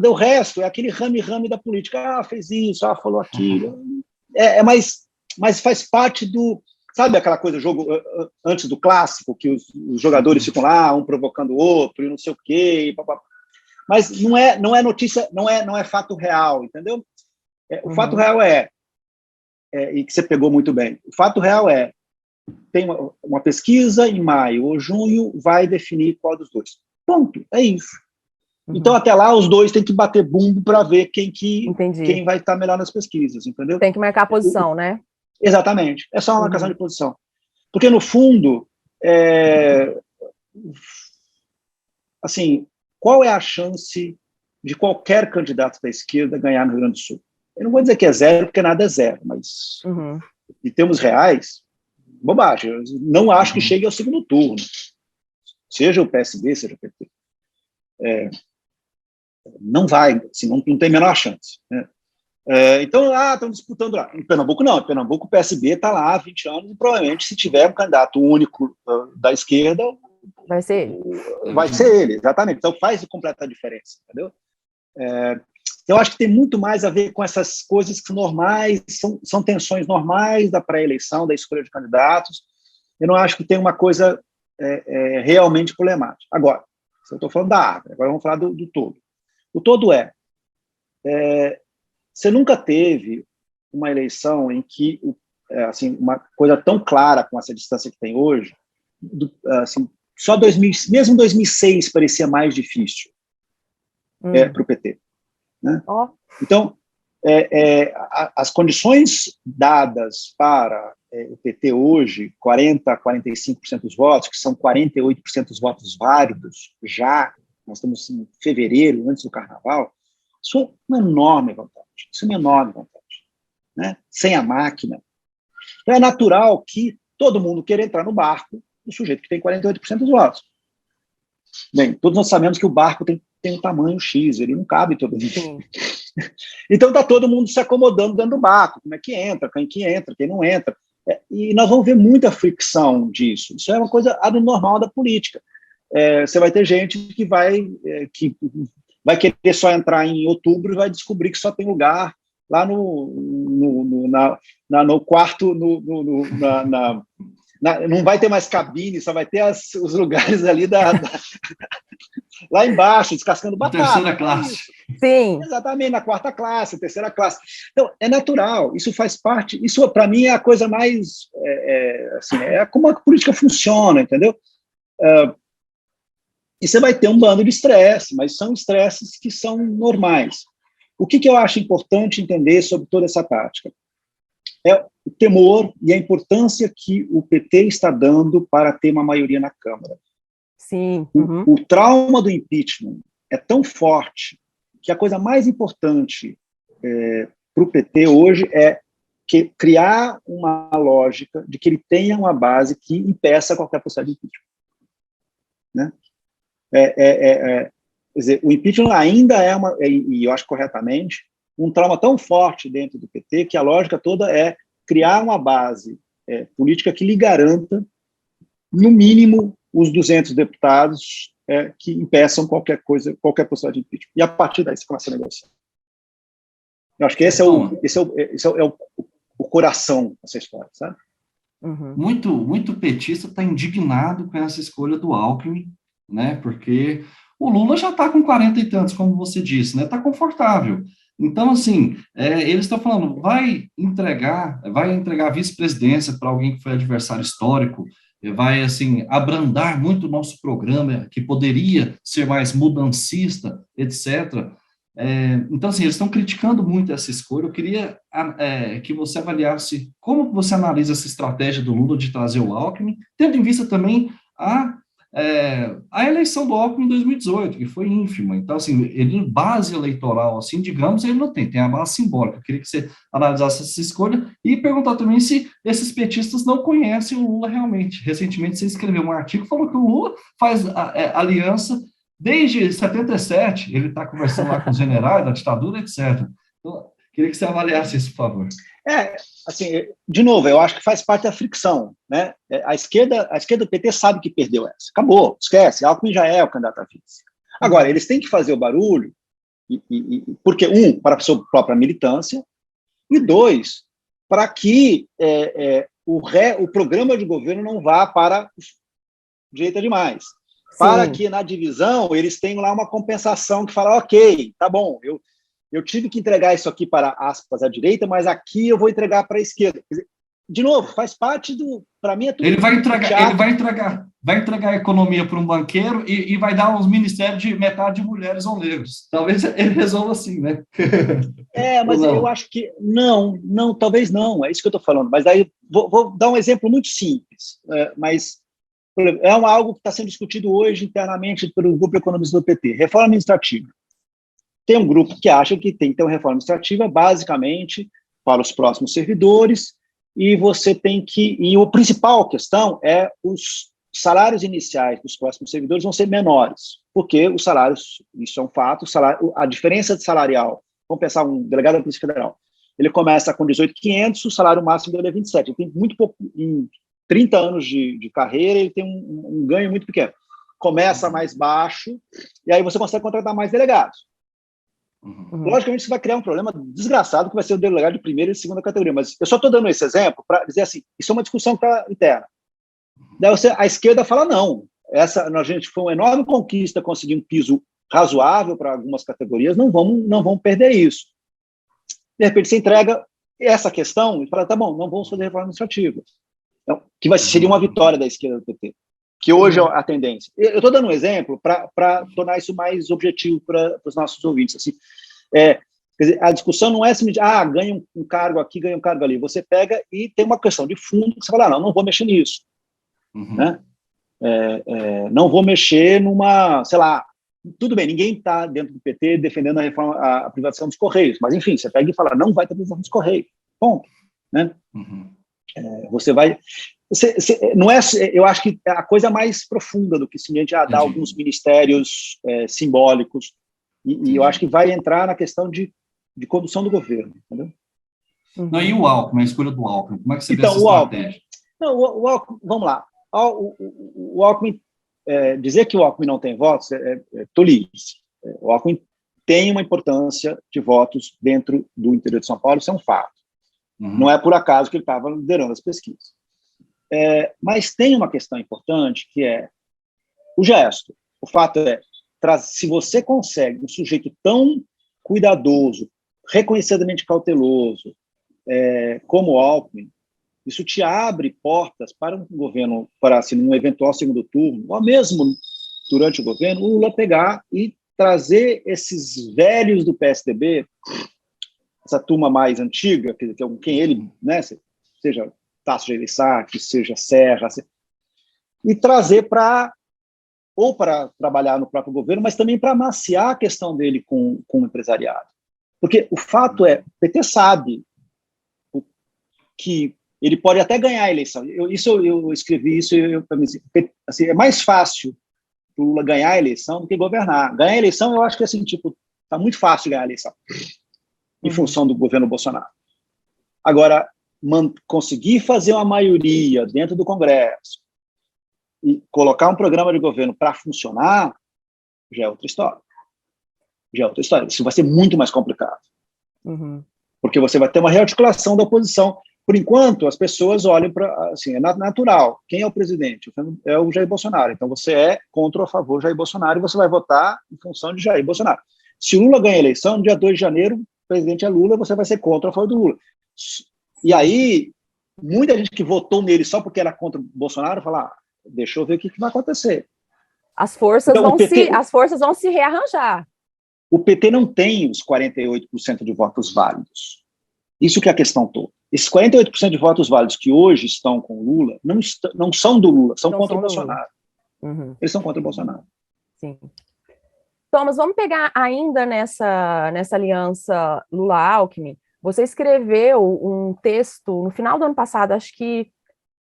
o resto é aquele rame-rame da política. Fez isso, falou aquilo. Mas faz parte do... Sabe aquela coisa, jogo antes do clássico, que os jogadores ficam lá, um provocando o outro, e não sei o quê, mas não é notícia, não é fato real, entendeu? O fato real e que você pegou muito bem, o fato real tem uma pesquisa em maio ou junho, vai definir qual dos dois. Ponto, é isso. Então, até lá, os dois têm que bater bumbo para ver quem vai estar melhor nas pesquisas, entendeu? Tem que marcar a posição, né? Exatamente. É só uma marcação de posição. Porque, no fundo, assim, qual é a chance de qualquer candidato da esquerda ganhar no Rio Grande do Sul? Eu não vou dizer que é zero, porque nada é zero, mas em termos reais, bobagem. Eu não acho que chegue ao segundo turno. Seja o PSB, seja o PT. Não vai, assim, não tem a menor chance, né? Então, estão disputando lá. Em Pernambuco, não. Em Pernambuco, o PSB está lá há 20 anos e provavelmente, se tiver um candidato único da esquerda, vai ser ele. Vai ser ele, exatamente. Então, faz completa diferença, entendeu? Eu acho que tem muito mais a ver com essas coisas que são normais, são tensões normais da pré-eleição, da escolha de candidatos. Eu não acho que tem uma coisa realmente problemática. Agora, eu estou falando da árvore, agora vamos falar do todo. O todo você nunca teve uma eleição em que assim, uma coisa tão clara com essa distância que tem hoje, assim, mesmo 2006 parecia mais difícil para o PT, né? Então, as condições dadas para o PT hoje, 40% a 45% dos votos, que são 48% dos votos válidos, nós estamos em fevereiro, antes do Carnaval, isso é uma enorme vantagem, né? Sem a máquina. Então, é natural que todo mundo queira entrar no barco do sujeito que tem 48% dos votos. Bem, todos nós sabemos que o barco tem um tamanho X, ele não cabe todo mundo. Então, está todo mundo se acomodando dentro do barco, como é que entra, quem não entra. E nós vamos ver muita fricção disso. Isso é uma coisa anormal da política. Você vai ter gente que vai querer só entrar em outubro e vai descobrir que só tem lugar lá no quarto, não vai ter mais cabine, só vai ter os lugares ali lá embaixo, descascando batata. Terceira classe. Sim. Exatamente, na quarta classe, terceira classe. Então, é natural, isso faz parte, isso para mim é a coisa mais, assim, é como a política funciona, entendeu? E você vai ter um bando de estresse, mas são estresses que são normais. O que eu acho importante entender sobre toda essa tática? É o temor e a importância que o PT está dando para ter uma maioria na Câmara. Sim. O trauma do impeachment é tão forte que a coisa mais importante para o PT hoje é criar uma lógica de que ele tenha uma base que impeça qualquer possibilidade de impeachment. Né? Quer dizer, o impeachment ainda e eu acho corretamente, um trauma tão forte dentro do PT que a lógica toda é criar uma base política que lhe garanta, no mínimo, os 200 deputados que impeçam qualquer possibilidade de impeachment. E a partir daí você começa a negociar. Eu acho que esse é o coração dessa história, sabe? Muito petista está indignado com essa escolha do Alckmin, né? Porque o Lula já está com 40 e tantos, como você disse, né? Está confortável. Então, assim, eles estão falando, vai entregar a vice-presidência para alguém que foi adversário histórico, vai, assim, abrandar muito o nosso programa, que poderia ser mais mudancista, etc. Então, assim, eles estão criticando muito essa escolha. Eu queria que você avaliasse como você analisa essa estratégia do Lula de trazer o Alckmin, tendo em vista também a eleição do Alckmin em 2018, que foi ínfima. Então, assim, ele, base eleitoral, assim, digamos, ele não tem a base simbólica. Eu queria que você analisasse essa escolha e perguntar também se esses petistas não conhecem o Lula realmente. Recentemente, você escreveu um artigo que falou que o Lula faz aliança desde 77, ele está conversando lá com os generais da ditadura, etc. Então, queria que você avaliasse isso, por favor. Assim, de novo, eu acho que faz parte da fricção, né? A esquerda do PT sabe que perdeu essa. Acabou, esquece, Alckmin já é o candidato a vice. Agora, eles têm que fazer o barulho, porque, para a sua própria militância, e dois, para que o programa de governo não vá para direita demais. Sim. Para que na divisão eles tenham lá uma compensação que fala, ok, tá bom, eu tive que entregar isso aqui para, aspas, a direita, mas aqui eu vou entregar para a esquerda. Quer dizer, de novo, faz parte para mim é tudo. Ele vai entregar a economia para um banqueiro e vai dar uns ministérios de metade de mulheres ou negros. Talvez ele resolva assim, né? Mas eu acho que não, talvez não, é isso que eu estou falando. Mas daí vou dar um exemplo muito simples, mas algo que está sendo discutido hoje internamente pelo grupo economista do PT, reforma administrativa. Tem um grupo que acha que tem que ter uma reforma administrativa, basicamente, para os próximos servidores, e você tem que... E a principal questão é os salários iniciais dos próximos servidores vão ser menores, porque os salários, isso é um fato, a diferença salarial, vamos pensar um delegado da Polícia Federal, ele começa com 18.500, o salário máximo dele é 27, ele tem muito pouco... Em 30 anos de carreira, ele tem um ganho muito pequeno. Começa mais baixo, e aí você consegue contratar mais delegados. Logicamente, isso vai criar um problema desgraçado, que vai ser o delegado de primeira e segunda categoria, mas eu só estou dando esse exemplo para dizer assim, isso é uma discussão que está interna. Daí a esquerda fala, não, a gente foi uma enorme conquista conseguir um piso razoável para algumas categorias, não vamos perder isso. De repente, você entrega essa questão e fala, tá bom, não vamos fazer reforma administrativa. Então, que seria uma vitória da esquerda do PT, que hoje é a tendência. Eu estou dando um exemplo para tornar isso mais objetivo para os nossos ouvintes. Assim, quer dizer, a discussão não é simplesmente, ganha um cargo aqui, ganha um cargo ali. Você pega e tem uma questão de fundo que você fala, não vou mexer nisso. Né? Não vou mexer numa, sei lá, tudo bem, ninguém está dentro do PT defendendo a privatização dos Correios, mas enfim, você pega e fala, não vai ter privatização dos Correios. Ponto. Né? Você vai... não é, eu acho que é a coisa mais profunda do que simplesmente dar alguns ministérios simbólicos, e eu acho que vai entrar na questão de condução do governo, entendeu? Não, e o Alckmin, a escolha do Alckmin, como é que você vê essa estratégia? O Alckmin, vamos lá, o Alckmin, dizer que o Alckmin não tem votos é tolice. O Alckmin tem uma importância de votos dentro do interior de São Paulo, isso é um fato. Não é por acaso que ele estava liderando as pesquisas. Mas tem uma questão importante, que é o gesto. O fato é, se você consegue um sujeito tão cuidadoso, reconhecidamente cauteloso, como o Alckmin, isso te abre portas para um governo, para assim, um eventual segundo turno, ou mesmo durante o governo, o Lula pegar e trazer esses velhos do PSDB, essa turma mais antiga, que é com quem ele, né, seja Tasso Gereissati, seja Serra, e trazer para trabalhar no próprio governo, mas também para amaciar a questão dele com o empresariado. Porque o fato é, o PT sabe que ele pode até ganhar a eleição. Eu escrevi isso, assim, é mais fácil o Lula ganhar a eleição do que governar. Ganhar a eleição, eu acho que assim, tá muito fácil ganhar a eleição, em função do governo Bolsonaro. Agora, conseguir fazer uma maioria dentro do Congresso e colocar um programa de governo para funcionar, já é outra história. Isso vai ser muito mais complicado. Porque você vai ter uma rearticulação da oposição. Por enquanto, as pessoas olham para... Assim, é natural. Quem é o presidente? É o Jair Bolsonaro. Então, você é contra ou a favor de Jair Bolsonaro e você vai votar em função de Jair Bolsonaro. Se o Lula ganha a eleição, no dia 2 de janeiro, o presidente é Lula, você vai ser contra ou a favor do Lula. E aí, muita gente que votou nele só porque era contra o Bolsonaro, fala, deixa eu ver o que vai acontecer. As forças, então, as forças vão se rearranjar. O PT não tem os 48% de votos válidos. Isso que é a questão toda. Esses 48% de votos válidos que hoje estão com o Lula não são do Lula, são contra o Bolsonaro. Eles são contra o Bolsonaro. Sim. Thomas, vamos pegar ainda nessa aliança Lula-Alckmin. Você escreveu um texto no final do ano passado, acho que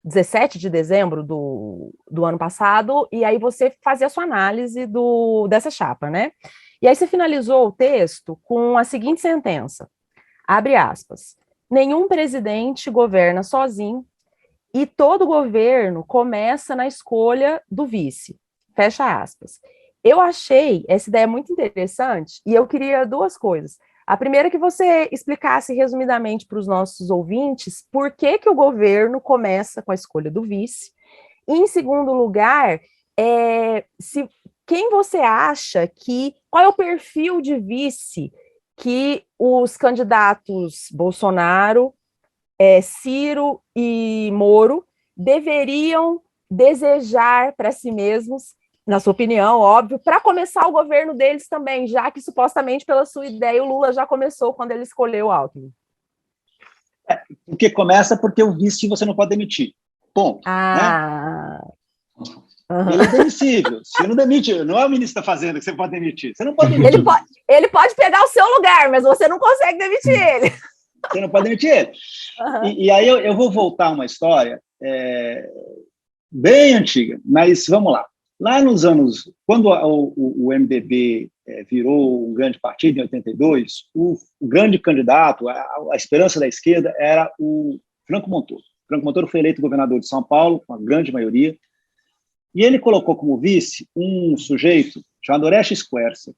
17 de dezembro do ano passado, e aí você fazia a sua análise dessa chapa, né? E aí você finalizou o texto com a seguinte sentença, abre aspas, nenhum presidente governa sozinho e todo governo começa na escolha do vice, fecha aspas. Eu achei essa ideia muito interessante e eu queria duas coisas. A primeira é que você explicasse resumidamente para os nossos ouvintes por que o governo começa com a escolha do vice. E, em segundo lugar, quem você acha qual é o perfil de vice que os candidatos Bolsonaro, Ciro e Moro deveriam desejar para si mesmos, na sua opinião, óbvio, para começar o governo deles também, já que supostamente, pela sua ideia, o Lula já começou quando ele escolheu o Alckmin. Porque começa porque o vice você não pode demitir. Ponto. Né? Ele é demissível. Você não demite, não é o ministro da Fazenda que você pode demitir. Você não pode demitir. Ele pode pegar o seu lugar, mas você não consegue demitir ele. Você não pode demitir ele. E aí eu vou voltar a uma história bem antiga, mas vamos lá. Lá nos anos, quando o MDB virou um grande partido, em 82, o grande candidato, a esperança da esquerda, era o Franco Montoro. O Franco Montoro foi eleito governador de São Paulo, com a grande maioria, e ele colocou como vice um sujeito chamado Orestes Quercia,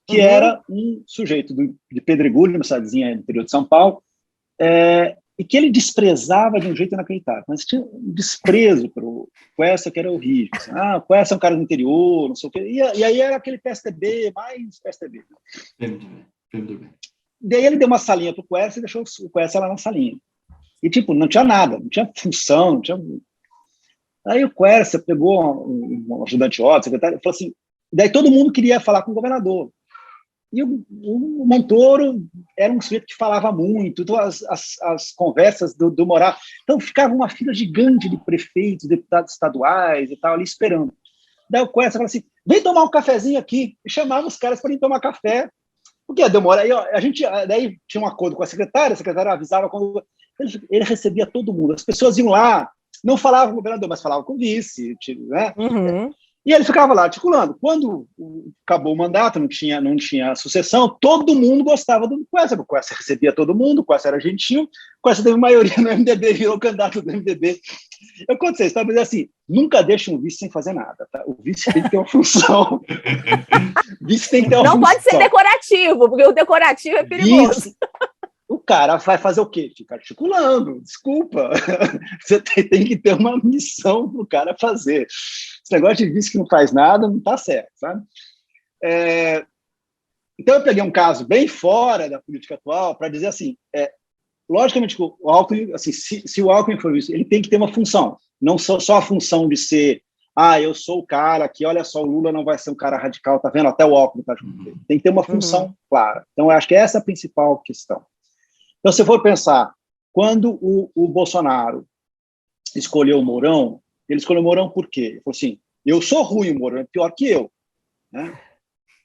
que era um sujeito de Pedregulho, uma cidadezinha no interior de São Paulo, e que ele desprezava de um jeito inacreditável. Mas tinha um desprezo para o Quercia que era horrível. Assim, o Quercia é um cara do interior, não sei o quê. E aí era aquele PSDB, mais PSDB. PMDB. Daí ele deu uma salinha para o Quercia e deixou o Quercia lá na salinha. E, não tinha nada, não tinha função, não tinha... Aí o Quercia pegou um ajudante óbvio, secretário, e falou assim, daí todo mundo queria falar com o governador. E o Montoro era um sujeito que falava muito, então as conversas do Morato. Então ficava uma fila gigante de prefeitos, deputados estaduais e tal, ali esperando. Daí o Quercia falou assim: vem tomar um cafezinho aqui. E chamava os caras para ir tomar café. Porque ia demorar. Aí daí tinha um acordo com a secretária avisava quando. Ele recebia todo mundo. As pessoas iam lá, não falavam com o governador, mas falavam com o vice, né? E ele ficava lá articulando. Quando acabou o mandato, não tinha sucessão, todo mundo gostava do Quercia. O Quercia recebia todo mundo, o Quercia era gentil, o Quercia teve maioria no MDB, virou candidato do MDB. Eu conto vocês, mas assim, nunca deixa um vice sem fazer nada. Tá? O vice tem que ter uma função. O vice tem que ter uma não função. Pode ser decorativo, porque o decorativo é perigoso. o cara vai fazer o quê? Fica articulando, desculpa. Você tem que ter uma missão para o cara fazer. Esse negócio de vice que não faz nada não está certo, sabe? Então, eu peguei um caso bem fora da política atual para dizer assim, logicamente, o Alckmin, assim, se o Alckmin for isso, ele tem que ter uma função, não só a função de ser, eu sou o cara que, olha só, o Lula não vai ser um cara radical, tá vendo? Até o Alckmin tá junto dele. Tem que ter uma função clara. Então, eu acho que essa é a principal questão. Então, se for pensar, quando o Bolsonaro escolheu o Mourão, ele escolheu o Mourão por quê? Ele falou assim, eu sou ruim, o Mourão é pior que eu, né?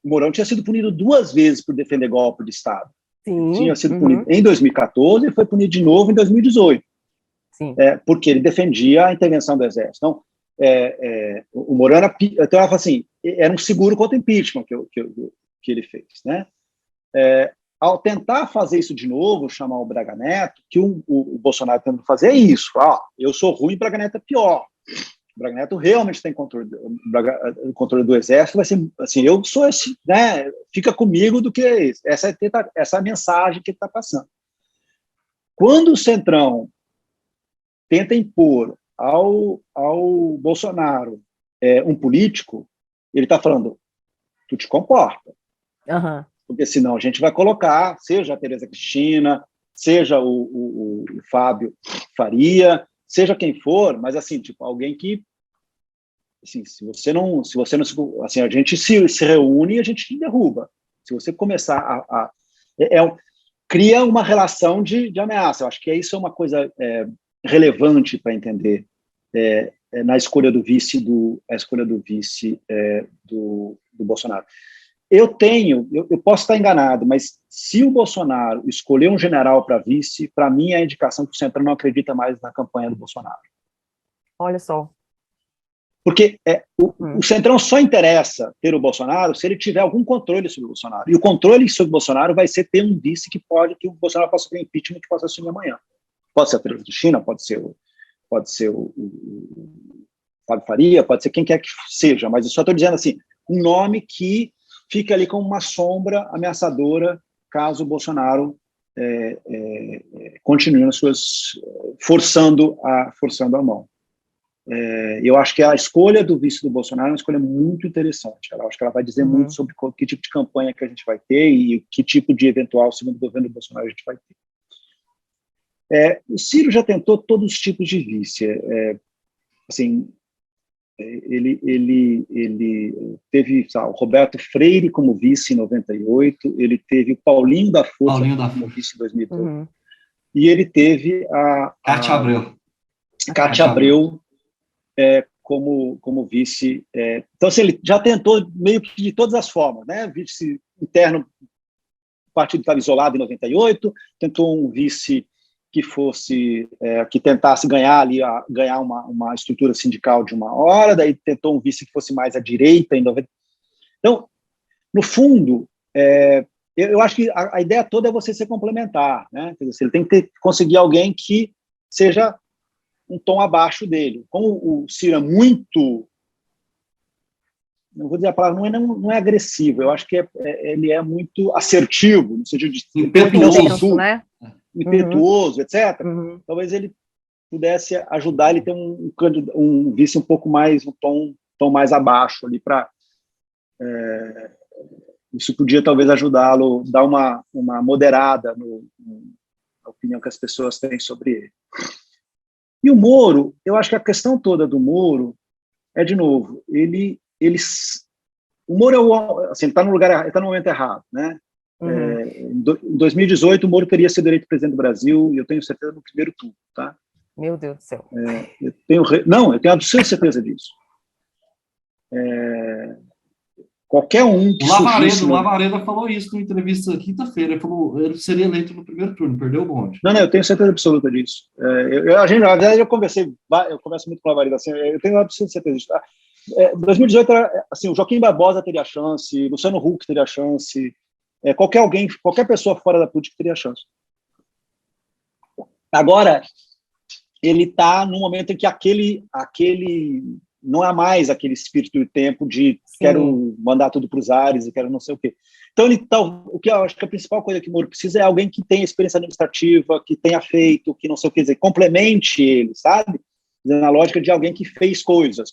O Mourão tinha sido punido 2 vezes por defender golpe de Estado. Sim. Tinha sido punido em 2014 e foi punido de novo em 2018. Sim. Porque ele defendia a intervenção do Exército. Então, o Mourão era, então, ela fala assim, era um seguro contra o impeachment que ele fez, né? Ao tentar fazer isso de novo, chamar o Braga Neto, que o Bolsonaro tenta fazer é isso, eu sou ruim, Braga Neto é pior. O Braga Neto realmente tem controle do Exército, vai ser assim, eu sou esse, né? Fica comigo do que isso. Essa é a mensagem que ele está passando. Quando o Centrão tenta impor ao Bolsonaro um político, ele está falando, tu te comporta. Porque senão a gente vai colocar, seja a Tereza Cristina, seja o Fábio Faria, seja quem for, mas assim, tipo, alguém que, assim, se você não, assim, a gente se reúne e a gente derruba. Se você começar cria uma relação de ameaça. Eu acho que isso é uma coisa relevante para entender na escolha do vice do Bolsonaro. Eu posso estar enganado, mas se o Bolsonaro escolher um general para vice, para mim é a indicação que o Centrão não acredita mais na campanha do Bolsonaro. Olha só. Porque o Centrão só interessa ter o Bolsonaro se ele tiver algum controle sobre o Bolsonaro. E o controle sobre o Bolsonaro vai ser ter um vice que o Bolsonaro possa ter impeachment que possa assumir amanhã. Pode ser a Tereza Cristina, pode ser o Fábio Faria, pode ser quem quer que seja, mas eu só estou dizendo assim, um nome que fica ali como uma sombra ameaçadora caso o Bolsonaro continue nas suas forçando a mão. Eu acho que a escolha do vice do Bolsonaro é uma escolha muito interessante. Eu acho que ela vai dizer muito sobre que tipo de campanha que a gente vai ter e que tipo de eventual segundo governo do Bolsonaro a gente vai ter. O Ciro já tentou todos os tipos de vice. Assim, ele teve o Roberto Freire como vice em 98, ele teve o Paulinho da Força como vice em 2002, e ele teve a Cátia Abreu como vice. Então, assim, ele já tentou meio que de todas as formas, né? Vice interno, o partido estava isolado em 98, tentou um vice que fosse, que tentasse ganhar uma estrutura sindical de uma hora, daí tentou um vice que fosse mais à direita em 90. Então, no fundo, eu acho que a ideia toda é você ser complementar, né? Quer dizer, ele tem que conseguir alguém que seja um tom abaixo dele. Como o Ciro é muito, não vou dizer a palavra, não é agressivo, eu acho que ele é muito assertivo, no sentido de impetuoso, né? Impetuoso, etc. Talvez ele pudesse ajudar ele a ter um vice um pouco mais, um tom mais abaixo ali para isso podia talvez ajudá-lo, dar uma moderada na opinião que as pessoas têm sobre ele. E o Moro, eu acho que a questão toda do Moro é, de novo, o Moro assim, está no lugar, está no momento errado, né? Em 2018, o Moro teria sido eleito presidente do Brasil, e eu tenho certeza no primeiro turno, tá? Meu Deus do céu. Eu tenho absoluta certeza disso. Qualquer um que o Lavareda falou isso numa entrevista quinta-feira, ele falou ele seria eleito no primeiro turno, perdeu o bonde. Não, eu tenho certeza absoluta disso. Na verdade, eu converso muito com o Lavareda, assim, eu tenho absoluta certeza disso. 2018, assim, o Joaquim Barbosa teria chance, Luciano Huck teria chance, qualquer pessoa fora da política teria chance. Agora, ele está num momento em que aquele não há mais aquele espírito do tempo de quero mandar tudo para os ares e quero não sei o quê. Então, o que eu acho que a principal coisa que o Moro precisa é alguém que tenha experiência administrativa, que tenha feito, que não sei o que dizer, complemente ele, sabe? Na lógica de alguém que fez coisas,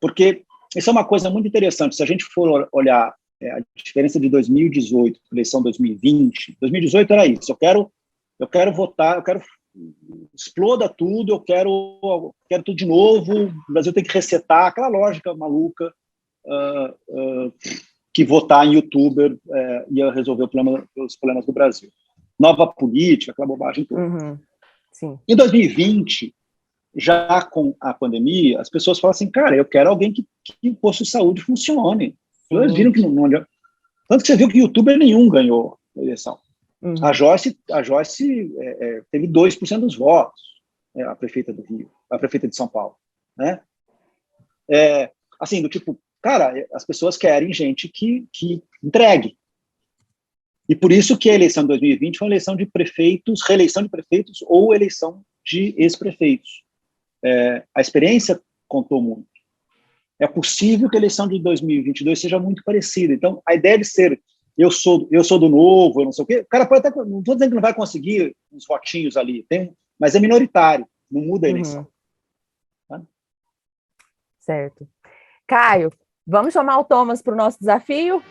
porque isso é uma coisa muito interessante. Se a gente for olhar a diferença de 2018 para a eleição 2020, 2018 era isso, eu quero votar, eu quero exploda tudo, eu quero tudo de novo, o Brasil tem que resetar, aquela lógica maluca que votar em youtuber ia resolver os problemas do Brasil. Nova política, aquela bobagem toda. Uhum. Sim. Em 2020, já com a pandemia, as pessoas falam assim, cara, eu quero alguém que o posto de saúde funcione. Eles viram que não adianta. Tanto que você viu que youtuber nenhum ganhou a eleição. Uhum. A Joyce teve 2% dos votos, a prefeita do Rio, a prefeita de São Paulo, né? Assim, do tipo, cara, as pessoas querem gente que entregue. E por isso que a eleição de 2020 foi uma eleição de prefeitos, reeleição de prefeitos ou eleição de ex-prefeitos. A experiência contou muito. É possível que a eleição de 2022 seja muito parecida. Então, a ideia de ser eu sou do novo, eu não sei o quê, o cara pode até, não estou dizendo que não vai conseguir uns votinhos ali, mas é minoritário, não muda a eleição. Tá? Certo. Caio, vamos chamar o Thomas para o nosso desafio?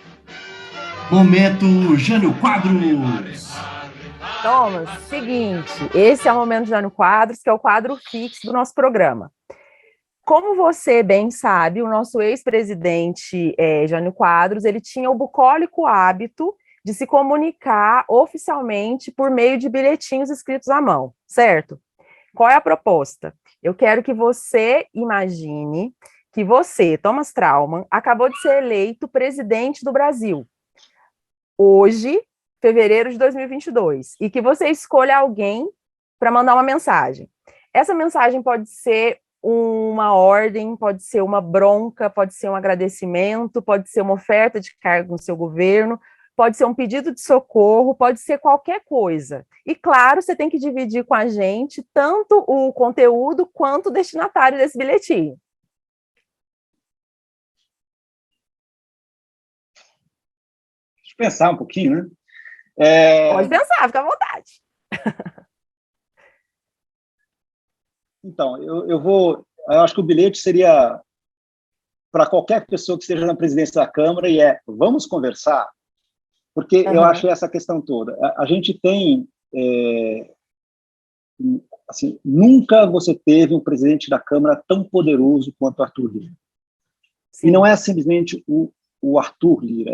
Momento Jânio Quadros. Thomas, seguinte, esse é o Momento Jânio Quadros, que é o quadro fixo do nosso programa. Como você bem sabe, o nosso ex-presidente Jânio Quadros, ele tinha o bucólico hábito de se comunicar oficialmente por meio de bilhetinhos escritos à mão, certo? Qual é a proposta? Eu quero que você imagine que você, Thomas Traumann, acabou de ser eleito presidente do Brasil, hoje, fevereiro de 2022, e que você escolha alguém para mandar uma mensagem. Essa mensagem pode ser uma ordem, pode ser uma bronca, pode ser um agradecimento, pode ser uma oferta de cargo no seu governo, pode ser um pedido de socorro, pode ser qualquer coisa. E, claro, você tem que dividir com a gente tanto o conteúdo quanto o destinatário desse bilhetinho. Deixa eu pensar um pouquinho, né? Pode pensar, fica à vontade. Então, eu acho que o bilhete seria para qualquer pessoa que esteja na presidência da Câmara vamos conversar, porque eu acho essa questão toda. A gente tem, assim, nunca você teve um presidente da Câmara tão poderoso quanto Arthur Lira. Sim. E não é simplesmente o Arthur Lira,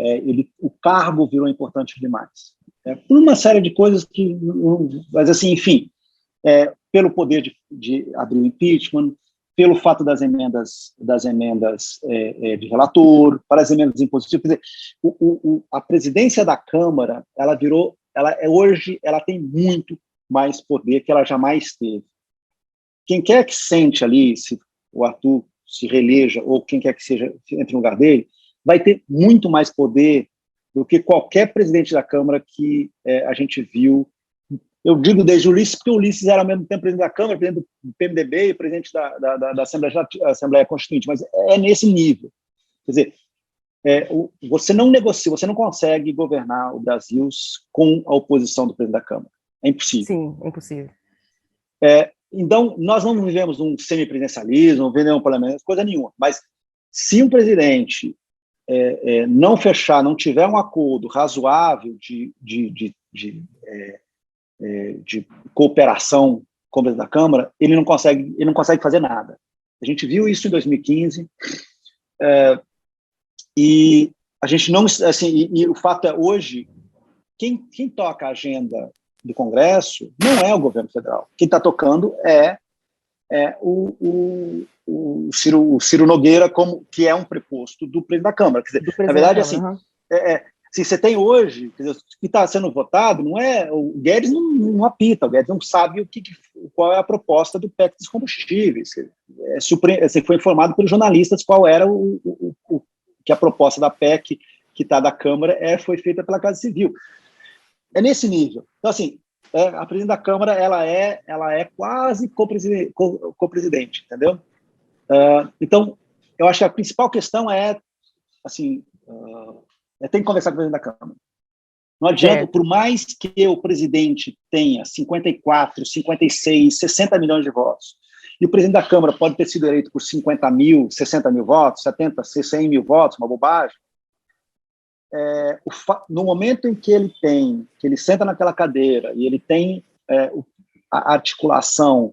o cargo virou importante demais. Por uma série de coisas que, mas assim, enfim, pelo poder de abrir o impeachment, pelo fato das emendas de relator, para as emendas impositivas. Quer dizer, a presidência da Câmara, hoje ela tem muito mais poder que ela jamais teve. Quem quer que sente ali, se o Arthur se reeleja, ou quem quer que seja entre no lugar dele, vai ter muito mais poder do que qualquer presidente da Câmara que a gente viu. Eu digo desde o Ulisses, porque o Ulisses era ao mesmo tempo presidente da Câmara, presidente do PMDB e presidente da Assembleia Constituinte, mas é nesse nível. Quer dizer, você não negocia, você não consegue governar o Brasil com a oposição do presidente da Câmara. É impossível. Sim, é impossível. Então, nós não vivemos um semipresidencialismo, não vivemos um parlamento, coisa nenhuma. Mas se um presidente não fechar, não tiver um acordo razoável de cooperação com o presidente da Câmara, ele não consegue fazer nada. A gente viu isso em 2015, e a gente não, assim, e o fato é, hoje, quem toca a agenda do Congresso não é o governo federal. Quem está tocando é o Ciro Nogueira, que é um preposto do presidente da Câmara. Quer dizer, na verdade, assim, assim, você tem hoje, quer dizer, o que está sendo votado, não é, o Guedes não apita, o Guedes não sabe qual é a proposta do PEC dos combustíveis. Você foi informado pelos jornalistas qual era que a proposta da PEC que está da Câmara foi feita pela Casa Civil. É nesse nível. Então, assim, a presidente da Câmara ela é quase co-presidente, entendeu? Então, eu acho que a principal questão é, assim, tem que conversar com o presidente da Câmara. Não adianta, por mais que o presidente tenha 54, 56, 60 milhões de votos, e o presidente da Câmara pode ter sido eleito por 50 mil, 60 mil votos, 70, 100 mil votos, uma bobagem, no momento em que ele senta naquela cadeira e ele tem a articulação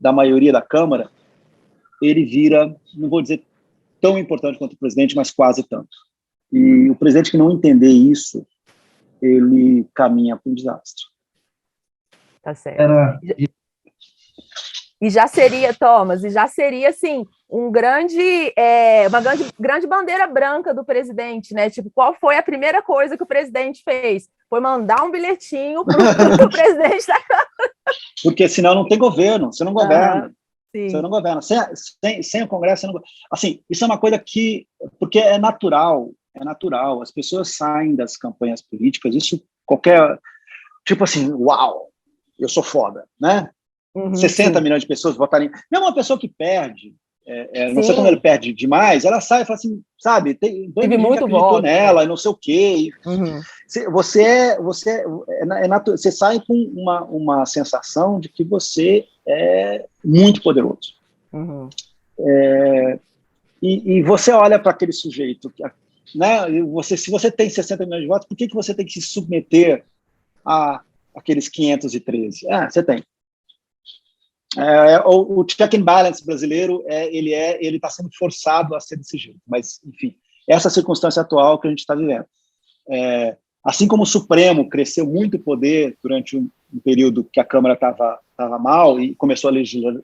da maioria da Câmara, ele vira, não vou dizer tão importante quanto o presidente, mas quase tanto. E o presidente que não entender isso, ele caminha para um desastre. Tá certo. E já seria, Thomas, assim, uma grande bandeira branca do presidente, né? Tipo, qual foi a primeira coisa que o presidente fez? Foi mandar um bilhetinho para o presidente da Câmara. Porque senão não tem governo, você não governa. Você não governa. Sem o Congresso, você não... Assim, isso é uma coisa que... Porque é natural, as pessoas saem das campanhas políticas, isso qualquer... Tipo assim, uau, eu sou foda, né? 60 milhões de pessoas votarem... Mesmo uma pessoa que perde, não sei como ele perde demais, ela sai e fala assim, sabe, tem dois milhões que acreditou nela, e não sei o quê. Você sai com uma sensação de que você é muito poderoso. E você olha para aquele sujeito, né? Se você tem 60 milhões de votos, por que você tem que se submeter a aqueles 513? Você tem. O check and balance brasileiro, ele está sendo forçado a ser desse jeito. Mas, enfim, essa circunstância atual que a gente está vivendo. Assim como o Supremo cresceu muito poder durante um período que a Câmara estava mal e começou a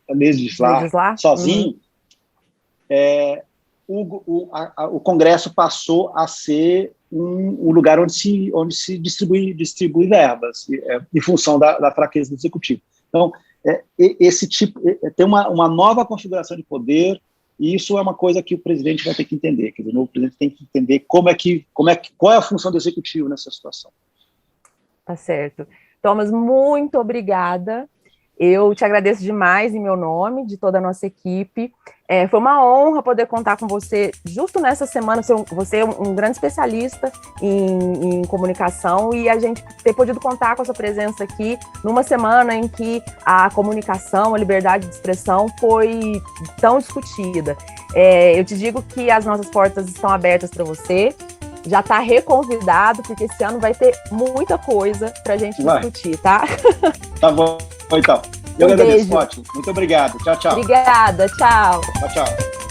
legislar sozinho, o Congresso passou a ser um lugar onde se distribui verbas, em função da fraqueza do Executivo. Então, esse tipo tem uma nova configuração de poder, e isso é uma coisa que o presidente vai ter que entender. Quer dizer, o presidente tem que entender qual é a função do Executivo nessa situação. Tá certo. Thomas, muito obrigada. Eu te agradeço demais em meu nome, de toda a nossa equipe. Foi uma honra poder contar com você justo nessa semana. Você é um grande especialista em comunicação, e a gente ter podido contar com a sua presença aqui numa semana em que a comunicação, a liberdade de expressão foi tão discutida. Eu te digo que as nossas portas estão abertas para você. Já está reconvidado, porque esse ano vai ter muita coisa para a gente discutir, tá? Tá bom, então. Eu agradeço, ótimo. Muito obrigado. Tchau, tchau. Obrigada, tchau. Tchau, tchau.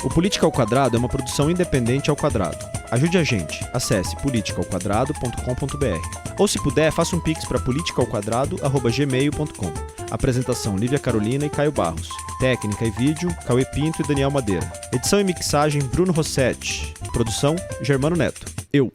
O Política ao Quadrado é uma produção independente ao quadrado. Ajude a gente. Acesse politicaoquadrado.com.br. Ou, se puder, faça um pix para politicaoquadrado@gmail.com. Apresentação: Lívia Carolina e Caio Barros. Técnica e vídeo: Cauê Pinto e Daniel Madeira. Edição e mixagem: Bruno Rossetti. Produção: Germano Neto. Eu.